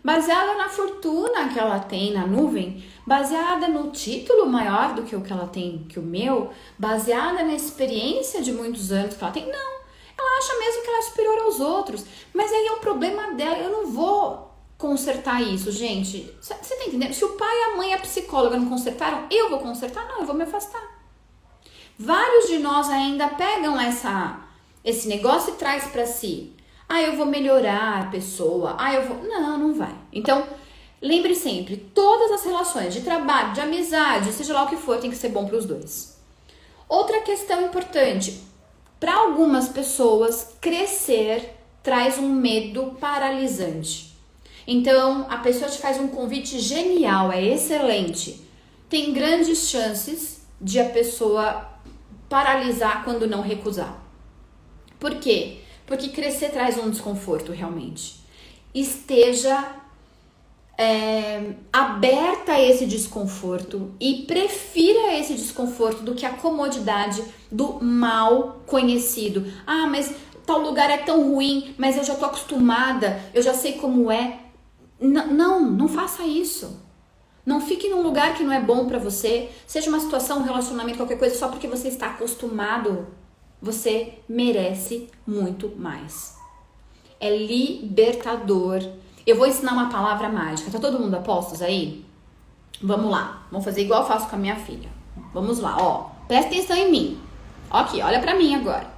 S1: Baseada na fortuna que ela tem na nuvem? Baseada no título maior do que o que ela tem que o meu? Baseada na experiência de muitos anos que ela tem? Não. Ela acha mesmo que ela é superior aos outros. Mas aí é o problema dela. Eu não vou consertar isso, gente. Você tá entendendo? Se o pai, a mãe e a psicóloga não consertaram, eu vou consertar? Não, eu vou me afastar. Vários de nós ainda pegam esse negócio e traz pra si. Ah, eu vou melhorar a pessoa. Ah, eu vou... Não, não vai. Então, lembre sempre, todas as relações de trabalho, de amizade, seja lá o que for, tem que ser bom pros dois. Outra questão importante. Para algumas pessoas, crescer traz um medo paralisante. Então, a pessoa te faz um convite genial, é excelente. Tem grandes chances de a pessoa paralisar quando não recusar. Por quê? Porque crescer traz um desconforto, realmente. Esteja aberta a esse desconforto e prefira esse desconforto do que a comodidade do mal conhecido. Ah, mas tal lugar é tão ruim, mas eu já tô acostumada, eu já sei como é. Não faça isso. Não fique num lugar que não é bom pra você, seja uma situação, um relacionamento, qualquer coisa, só porque você está acostumado. Você merece muito mais. É libertador. Eu vou ensinar uma palavra mágica. Tá todo mundo a postos aí? Vamos lá. Vamos fazer igual eu faço com a minha filha. Vamos lá, ó. Presta atenção em mim. Aqui, olha pra mim agora.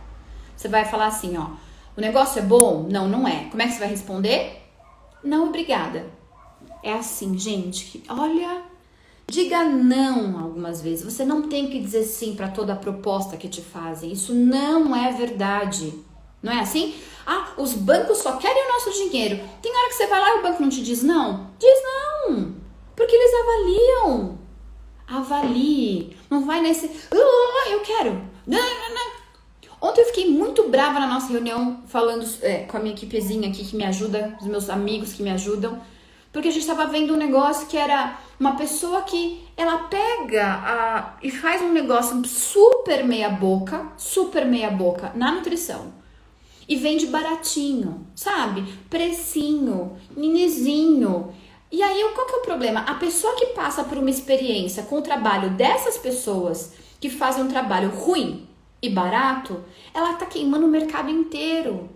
S1: Você vai falar assim, ó. O negócio é bom? Não, não é. Como é que você vai responder? Não, obrigada. É assim, gente. Olha, diga não algumas vezes. Você não tem que dizer sim pra toda a proposta que te fazem. Isso não é verdade. Não é assim? Ah, os bancos só querem o nosso dinheiro. Tem hora que você vai lá e o banco não te diz não? Diz não, porque eles avaliam. Avalie. Não vai nesse, eu quero. Não. Ontem eu fiquei muito brava na nossa reunião, falando com a minha equipezinha aqui que me ajuda, os meus amigos que me ajudam, porque a gente estava vendo um negócio que era uma pessoa que ela pega e faz um negócio super meia boca na nutrição. E vende baratinho, sabe? Precinho, minizinho. E aí, qual que é o problema? A pessoa que passa por uma experiência com o trabalho dessas pessoas que fazem um trabalho ruim e barato, ela tá queimando o mercado inteiro.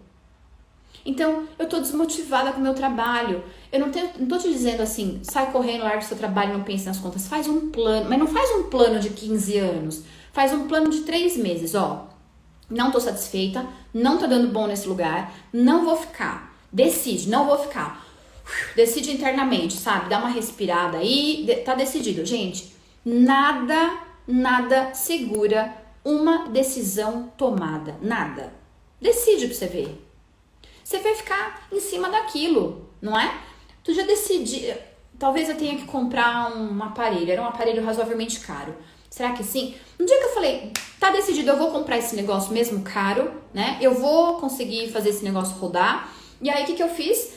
S1: Então, eu tô desmotivada com o meu trabalho. Eu não tô te dizendo assim, sai correndo, larga o seu trabalho, não pense nas contas. Faz um plano, mas não faz um plano de 15 anos. Faz um plano de 3 meses, ó. Não tô satisfeita, não tô dando bom nesse lugar, não vou ficar. Decide, não vou ficar. Decide internamente, sabe? Dá uma respirada aí, tá decidido. Gente, nada segura uma decisão tomada, nada. Decide pra você ver. Você vai ficar em cima daquilo, não é? Tu já decidi, talvez eu tenha que comprar um aparelho, era um aparelho razoavelmente caro. Será que sim? Um dia que eu falei, tá decidido, eu vou comprar esse negócio mesmo caro, né? Eu vou conseguir fazer esse negócio rodar. E aí, o que eu fiz?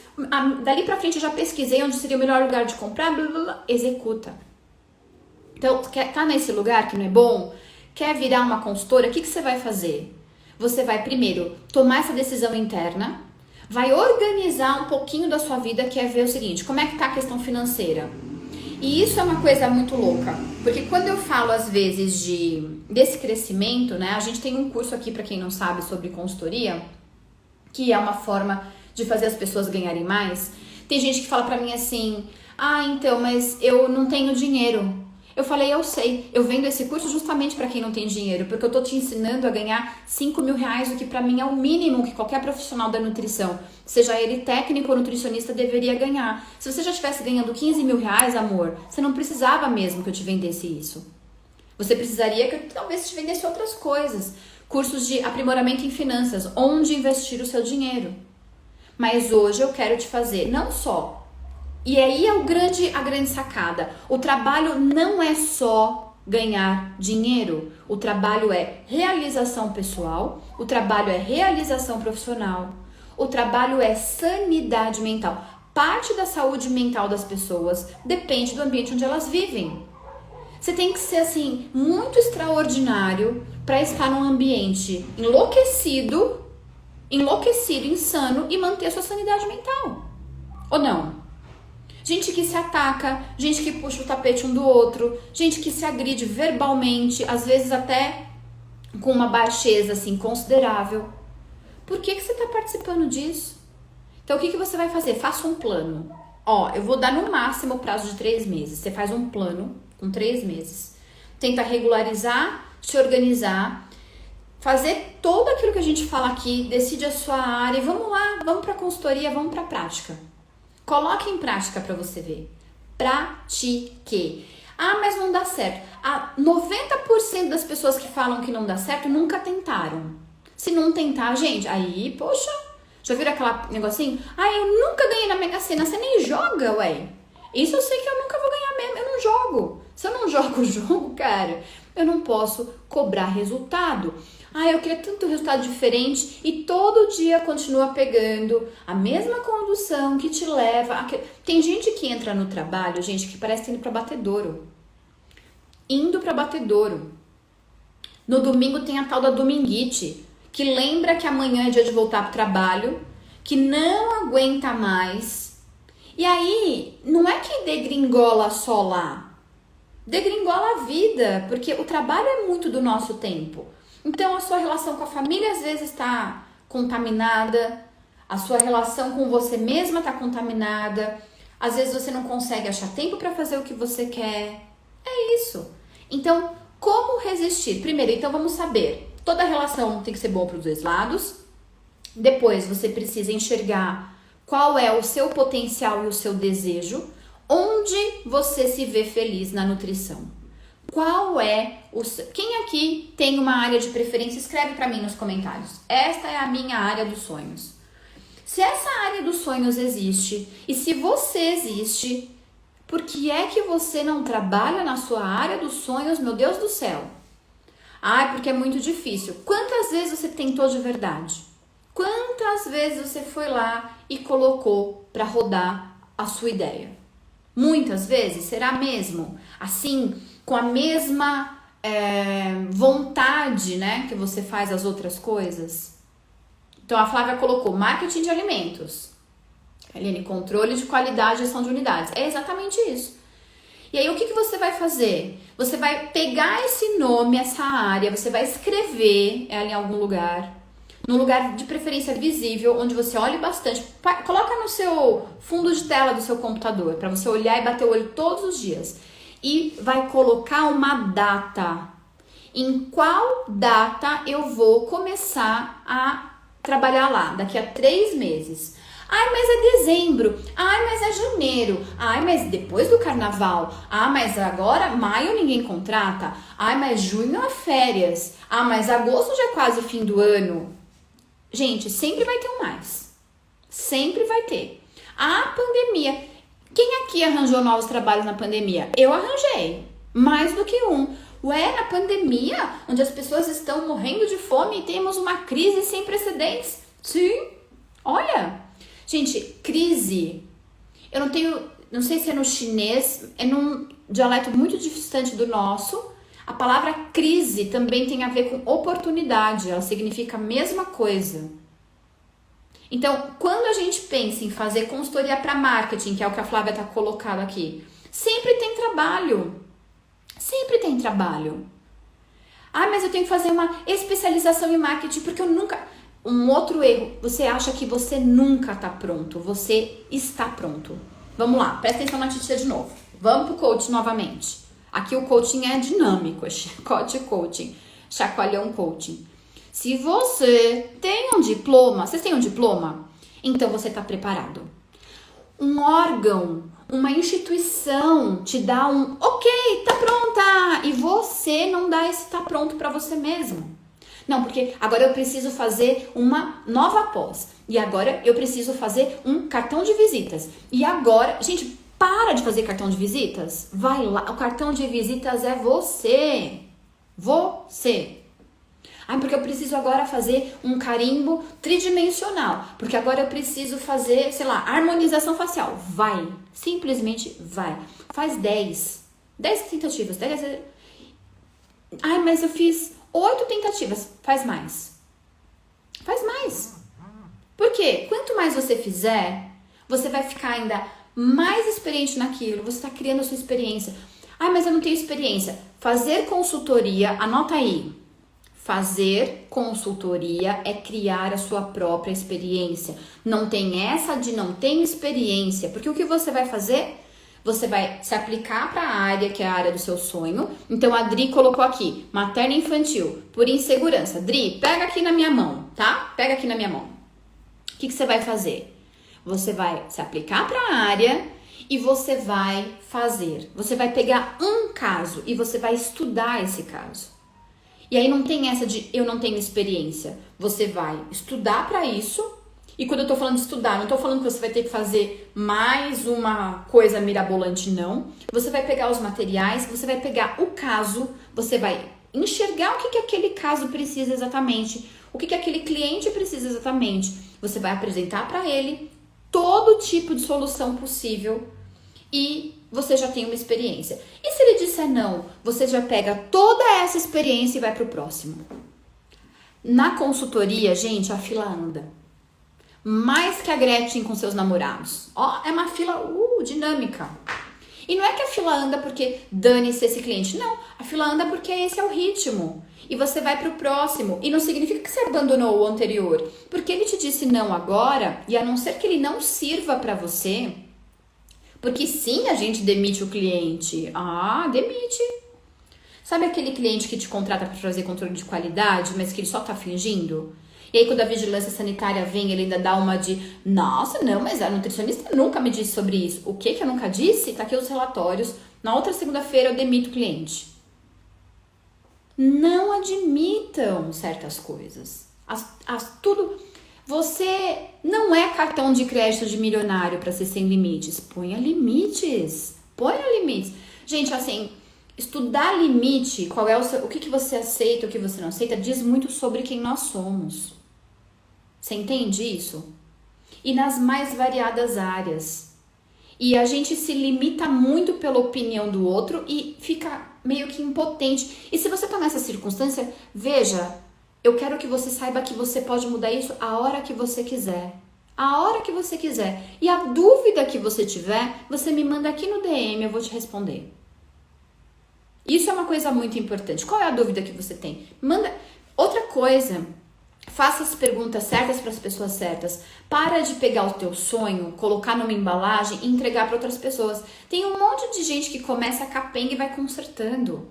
S1: Dali pra frente eu já pesquisei onde seria o melhor lugar de comprar, blá, blá, blá, executa. Então, tá nesse lugar que não é bom? Quer virar uma consultora? O que você vai fazer? Você vai primeiro tomar essa decisão interna, vai organizar um pouquinho da sua vida, que é ver o seguinte, como é que tá a questão financeira? E isso é uma coisa muito louca, porque quando eu falo às vezes desse crescimento, né? A gente tem um curso aqui, para quem não sabe, sobre consultoria, que é uma forma de fazer as pessoas ganharem mais. Tem gente que fala pra mim assim, então, mas eu não tenho dinheiro. Eu falei, eu sei, eu vendo esse curso justamente para quem não tem dinheiro, porque eu tô te ensinando a ganhar 5 mil reais, o que para mim é o mínimo que qualquer profissional da nutrição, seja ele técnico ou nutricionista, deveria ganhar. Se você já estivesse ganhando 15 mil reais, amor, você não precisava mesmo que eu te vendesse isso. Você precisaria que eu talvez te vendesse outras coisas. Cursos de aprimoramento em finanças, onde investir o seu dinheiro. Mas hoje eu quero te fazer, não só. E aí é a grande sacada. O trabalho não é só ganhar dinheiro. O trabalho é realização pessoal. O trabalho é realização profissional. O trabalho é sanidade mental. Parte da saúde mental das pessoas depende do ambiente onde elas vivem. Você tem que ser assim muito extraordinário para estar num ambiente enlouquecido, insano e manter a sua sanidade mental. Ou não? Gente que se ataca, gente que puxa o tapete um do outro, gente que se agride verbalmente, às vezes até com uma baixeza assim considerável. Por que você está participando disso? Então o que você vai fazer? Faça um plano. Eu vou dar no máximo o prazo de 3 meses. Você faz um plano com 3 meses. Tenta regularizar, se organizar, fazer tudo aquilo que a gente fala aqui, decide a sua área e vamos lá, vamos para a consultoria, vamos para a prática. Coloque em prática para você ver. Pratique. Mas não dá certo. 90% das pessoas que falam que não dá certo nunca tentaram. Se não tentar, gente, aí, poxa, já viram aquela negocinho? Eu nunca ganhei na Mega Sena. Você nem joga, ué. Isso eu sei que eu nunca vou ganhar mesmo. Eu não jogo. Se eu não jogo o jogo, cara, eu não posso cobrar resultado. Eu queria tanto resultado diferente e todo dia continua pegando a mesma condução que te leva... Tem gente que entra no trabalho, gente, que parece indo pra batedouro. Indo pra batedouro. No domingo tem a tal da dominguite, que lembra que amanhã é dia de voltar pro trabalho, que não aguenta mais. E aí, não é que degringola só lá. Degringola a vida, porque o trabalho é muito do nosso tempo. Então, a sua relação com a família às vezes está contaminada, a sua relação com você mesma está contaminada, às vezes você não consegue achar tempo para fazer o que você quer. É isso. Então, como resistir? Primeiro, então vamos saber, toda relação tem que ser boa para os 2 lados. Depois, você precisa enxergar qual é o seu potencial e o seu desejo, onde você se vê feliz na nutrição. Qual é o seu... Quem aqui tem uma área de preferência? Escreve para mim nos comentários. Esta é a minha área dos sonhos. Se essa área dos sonhos existe e se você existe, por que é que você não trabalha na sua área dos sonhos, meu Deus do céu? Ah, porque é muito difícil. Quantas vezes você tentou de verdade? Quantas vezes você foi lá e colocou para rodar a sua ideia? Muitas vezes? Será mesmo? Assim, com a mesma vontade, né, que você faz as outras coisas? Então a Flávia colocou marketing de alimentos. Aline, controle de qualidade e gestão de unidades. É exatamente isso. E aí o que você vai fazer? Você vai pegar esse nome, essa área, você vai escrever ela em algum lugar, num lugar de preferência visível, onde você olhe bastante. Coloca no seu fundo de tela do seu computador, para você olhar e bater o olho todos os dias. E vai colocar uma data. Em qual data eu vou começar a trabalhar lá? Daqui a 3 meses. Ai, mas é dezembro. Ai, mas é janeiro. Ai, mas depois do carnaval. Ah, mas agora maio ninguém contrata. Ai, mas junho é férias. Ah, mas agosto já é quase fim do ano. Gente, sempre vai ter um mais. Sempre vai ter. A pandemia. Quem aqui arranjou novos trabalhos na pandemia? Eu arranjei. Mais do que um. Ué, na pandemia, onde as pessoas estão morrendo de fome e temos uma crise sem precedentes? Sim. Olha. Gente, crise. Eu não sei se é no chinês, é num dialeto muito distante do nosso. A palavra crise também tem a ver com oportunidade, ela significa a mesma coisa. Então, quando a gente pensa em fazer consultoria para marketing, que é o que a Flávia está colocando aqui, sempre tem trabalho. Sempre tem trabalho. Ah, mas eu tenho que fazer uma especialização em marketing, porque eu nunca... Um outro erro, você acha que você nunca está pronto, você está pronto. Vamos lá, presta atenção na titia de novo. Vamos pro coaching novamente. Aqui o coaching é dinâmico, é chicote coaching, chacoalhão coaching. Se você tem um diploma, vocês têm um diploma? Então você está preparado. Um órgão, uma instituição te dá um ok, tá pronta, e você não dá esse tá pronto para você mesmo. Não, porque agora eu preciso fazer uma nova pós. E agora eu preciso fazer um cartão de visitas. E agora... Gente, para de fazer cartão de visitas. Vai lá. O cartão de visitas é você. Você. Ah, porque eu preciso agora fazer um carimbo tridimensional. Porque agora eu preciso fazer, sei lá, harmonização facial. Vai. Simplesmente vai. Faz 10. 10 tentativas. 10... Ai, mas eu fiz... 8 tentativas, faz mais. Faz mais. Por quê? Quanto mais você fizer, você vai ficar ainda mais experiente naquilo. Você está criando a sua experiência. Ah, mas eu não tenho experiência. Fazer consultoria, anota aí. Fazer consultoria é criar a sua própria experiência. Não tem essa de não ter experiência. Porque o que você vai fazer? Você vai se aplicar para a área que é a área do seu sonho. Então a Dri colocou aqui, materno e infantil, por insegurança. Dri, pega aqui na minha mão, tá? Pega aqui na minha mão. O que você vai fazer? Você vai se aplicar para a área e você vai fazer. Você vai pegar um caso e você vai estudar esse caso. E aí não tem essa de eu não tenho experiência. Você vai estudar para isso. E quando eu tô falando de estudar, não tô falando que você vai ter que fazer mais uma coisa mirabolante, não. Você vai pegar os materiais, você vai pegar o caso, você vai enxergar o que aquele caso precisa exatamente, o que aquele cliente precisa exatamente. Você vai apresentar para ele todo tipo de solução possível e você já tem uma experiência. E se ele disser não, você já pega toda essa experiência e vai pro próximo. Na consultoria, gente, a fila anda. Mais que a Gretchen com seus namorados. Ó, é uma fila dinâmica. E não é que a fila anda porque dane-se esse cliente. Não, a fila anda porque esse é o ritmo. E você vai pro próximo. E não significa que você abandonou o anterior. Porque ele te disse não agora, e a não ser que ele não sirva pra você. Porque sim, a gente demite o cliente. Ah, demite. Sabe aquele cliente que te contrata para fazer controle de qualidade, mas que ele só tá fingindo? E aí quando a vigilância sanitária vem, ele ainda dá uma de nossa, não, mas a nutricionista nunca me disse sobre isso. O que eu nunca disse? Tá aqui os relatórios. Na outra segunda-feira eu demito o cliente. Não admitam certas coisas. Tudo. Você não é cartão de crédito de milionário para ser sem limites. Ponha limites. Ponha limites. Gente, assim, estudar limite, qual é o que você aceita, o que você não aceita, diz muito sobre quem nós somos. Você entende isso? E nas mais variadas áreas. E a gente se limita muito pela opinião do outro e fica meio que impotente. E se você tá nessa circunstância, veja, eu quero que você saiba que você pode mudar isso a hora que você quiser. A hora que você quiser. E a dúvida que você tiver, você me manda aqui no DM, eu vou te responder. Isso é uma coisa muito importante. Qual é a dúvida que você tem? Manda. Outra coisa, faça as perguntas certas para as pessoas certas. Para de pegar o teu sonho, colocar numa embalagem e entregar para outras pessoas. Tem um monte de gente que começa a capenga e vai consertando.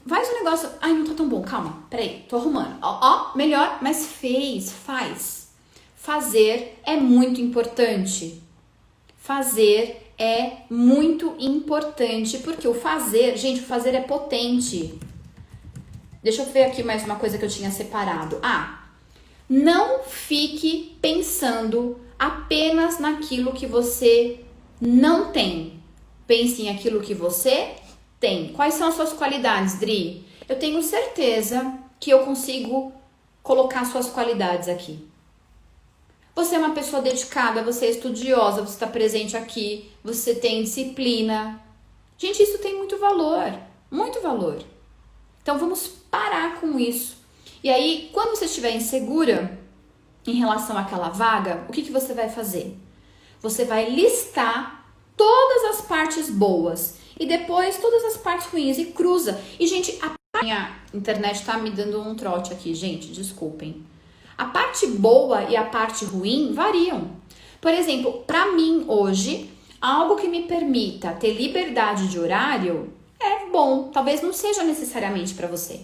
S1: Faz um negócio, ai, não tá tão bom, calma, peraí, tô arrumando. Ó, melhor, mas faz. Fazer é muito importante. Fazer é muito importante, porque o fazer, gente, o fazer é potente. Deixa eu ver aqui mais uma coisa que eu tinha separado. Não fique pensando apenas naquilo que você não tem. Pense em aquilo que você tem. Quais são as suas qualidades, Dri? Eu tenho certeza que eu consigo colocar suas qualidades aqui. Você é uma pessoa dedicada, você é estudiosa, você está presente aqui, você tem disciplina. Gente, isso tem muito valor, muito valor. Então vamos parar com isso. E aí, quando você estiver insegura em relação àquela vaga, o que você vai fazer? Você vai listar todas as partes boas e depois todas as partes ruins e cruza. E, gente, a minha internet tá me dando um trote aqui, gente, desculpem. A parte boa e a parte ruim variam. Por exemplo, para mim hoje, algo que me permita ter liberdade de horário é bom. Talvez não seja necessariamente para você.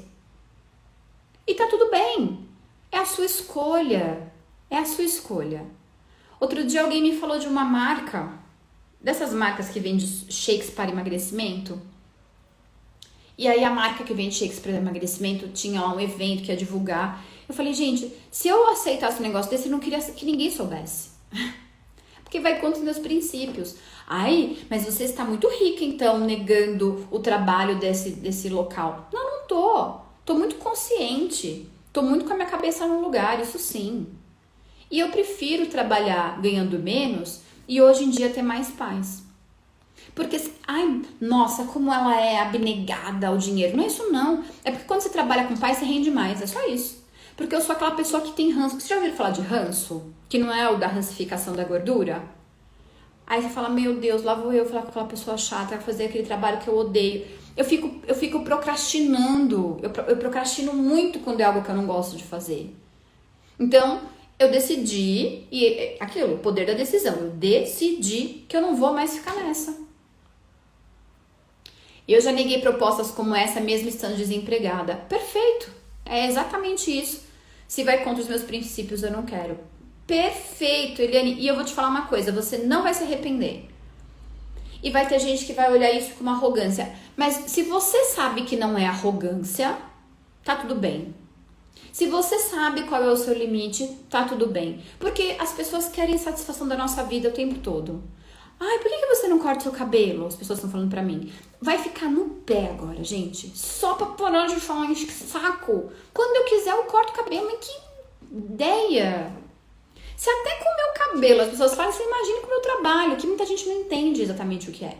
S1: E tá tudo bem. É a sua escolha. É a sua escolha. Outro dia alguém me falou de uma marca, dessas marcas que vende shakes para emagrecimento. E aí a marca que vende shakes para emagrecimento tinha lá um evento que ia divulgar. Eu falei, gente, se eu aceitasse um negócio desse, eu não queria que ninguém soubesse. Porque vai contra os meus princípios. Ai, mas você está muito rica, então, negando o trabalho desse local. Não tô. Tô muito consciente. Tô muito com a minha cabeça no lugar, isso sim. E eu prefiro trabalhar ganhando menos e hoje em dia ter mais paz. Porque, ai, nossa, como ela é abnegada ao dinheiro. Não é isso não. É porque quando você trabalha com paz, você rende mais. É só isso. Porque eu sou aquela pessoa que tem ranço. Você já ouviu falar de ranço? Que não é o da rancificação da gordura? Aí você fala, meu Deus, lá vou eu falar com aquela pessoa chata, fazer aquele trabalho que eu odeio. Eu fico procrastinando. Eu procrastino muito quando é algo que eu não gosto de fazer. Então, eu decidi, e aquilo, o poder da decisão. Eu decidi que eu não vou mais ficar nessa. Eu já neguei propostas como essa, mesmo estando desempregada. Perfeito. É exatamente isso. Se vai contra os meus princípios, eu não quero. Perfeito, Eliane. E eu vou te falar uma coisa, você não vai se arrepender. E vai ter gente que vai olhar isso com uma arrogância. Mas se você sabe que não é arrogância, tá tudo bem. Se você sabe qual é o seu limite, tá tudo bem. Porque as pessoas querem satisfação da nossa vida o tempo todo. Ai, por que você não corta o seu cabelo? As pessoas estão falando pra mim. Vai ficar no pé agora, gente. Só pra parar de falar, enche saco. Quando eu quiser, eu corto o cabelo. Mas que ideia! Se até com o meu cabelo as pessoas falam, você imagina com o meu trabalho, que muita gente não entende exatamente o que é.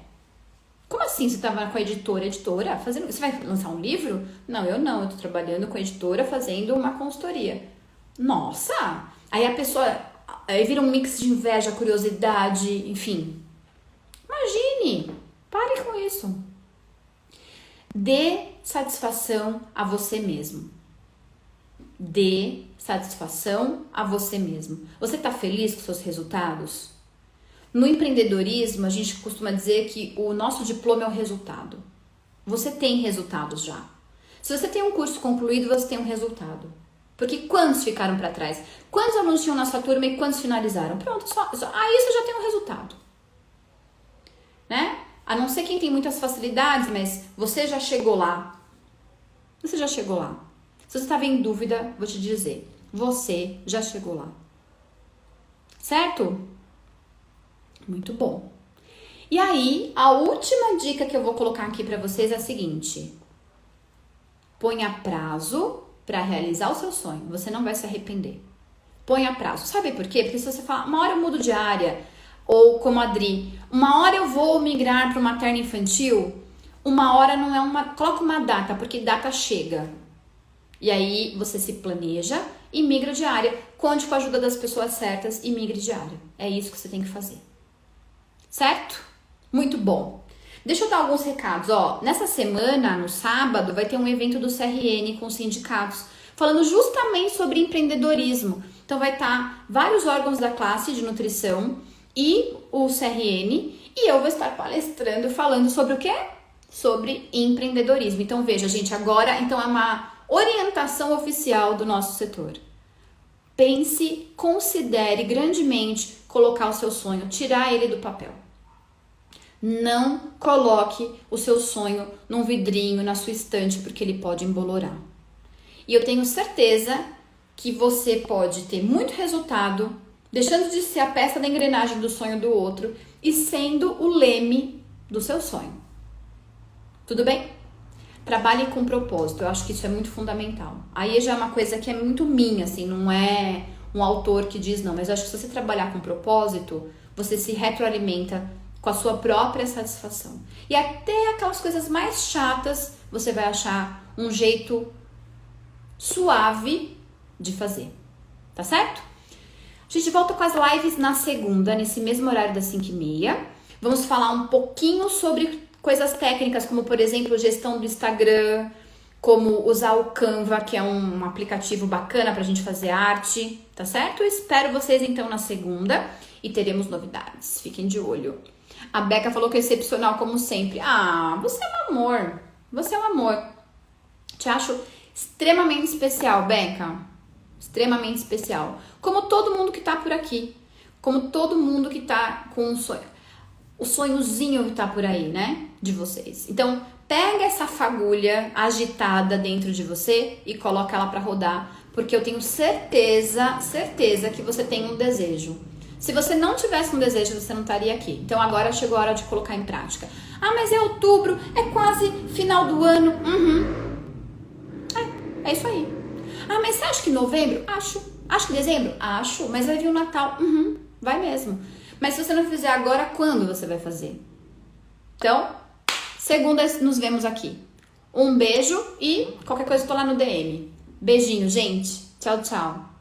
S1: Como assim você tava com a editora fazendo... Você vai lançar um livro? Não, eu tô trabalhando com a editora fazendo uma consultoria. Nossa! Aí a pessoa... Aí vira um mix de inveja, curiosidade, enfim. Imagine! Pare com isso. Dê satisfação a você mesmo. Dê satisfação a você mesmo. Você tá feliz com seus resultados? No empreendedorismo, a gente costuma dizer que o nosso diploma é o resultado. Você tem resultados já. Se você tem um curso concluído, você tem um resultado. Porque quantos ficaram para trás? Quantos alunos tinham na sua turma e quantos finalizaram? Pronto, aí você já tem um resultado. Né? A não ser quem tem muitas facilidades, mas você já chegou lá. Você já chegou lá. Se você estava em dúvida, vou te dizer, você já chegou lá. Certo? Muito bom. E aí, a última dica que eu vou colocar aqui para vocês é a seguinte: ponha prazo para realizar o seu sonho. Você não vai se arrepender. Ponha prazo. Sabe por quê? Porque se você falar, uma hora eu mudo de área, ou como a Adri, uma hora eu vou migrar para o materno infantil, uma hora não é uma... Coloca uma data, porque data chega. E aí você se planeja e migra de área. Conte com a ajuda das pessoas certas e migre de área. É isso que você tem que fazer. Certo? Muito bom. Deixa eu dar alguns recados. Ó, nessa semana, no sábado, vai ter um evento do CRN com os sindicatos, falando justamente sobre empreendedorismo. Então vai estar vários órgãos da classe de nutrição e o CRN, e eu vou estar palestrando falando sobre o quê? Sobre empreendedorismo. Então veja, gente, agora então é uma orientação oficial do nosso setor. Pense, considere grandemente colocar o seu sonho, tirar ele do papel. Não coloque o seu sonho num vidrinho, na sua estante, porque ele pode embolorar. E eu tenho certeza que você pode ter muito resultado, deixando de ser a peça da engrenagem do sonho do outro e sendo o leme do seu sonho. Tudo bem? Trabalhe com propósito, eu acho que isso é muito fundamental. Aí já é uma coisa que é muito minha, assim, não é um autor que diz não, mas eu acho que se você trabalhar com propósito, você se retroalimenta com a sua própria satisfação. E até aquelas coisas mais chatas, você vai achar um jeito suave de fazer. Tá certo? A gente volta com as lives na segunda, nesse mesmo horário das 5h30. Vamos falar um pouquinho sobre coisas técnicas, como por exemplo, gestão do Instagram, como usar o Canva, que é um aplicativo bacana pra gente fazer arte, tá certo? Eu espero vocês então na segunda e teremos novidades. Fiquem de olho. A Beca falou que é excepcional como sempre. Ah, você é um amor. Você é um amor. Te acho extremamente especial, Beca. Extremamente especial. Como todo mundo que tá por aqui. Como todo mundo que tá com um sonho. O sonhozinho que tá por aí, né? De vocês. Então, pega essa fagulha agitada dentro de você e coloca ela pra rodar. Porque eu tenho certeza que você tem um desejo. Se você não tivesse um desejo, você não estaria aqui. Então agora chegou a hora de colocar em prática. Ah, mas é outubro, é quase final do ano. É isso aí. Ah, mas você acha que novembro? Acho. Acho que dezembro? Acho. Mas vai vir o Natal. Vai mesmo. Mas se você não fizer agora, quando você vai fazer? Então, segunda nos vemos aqui. Um beijo e qualquer coisa eu tô lá no DM. Beijinho, gente. Tchau, tchau.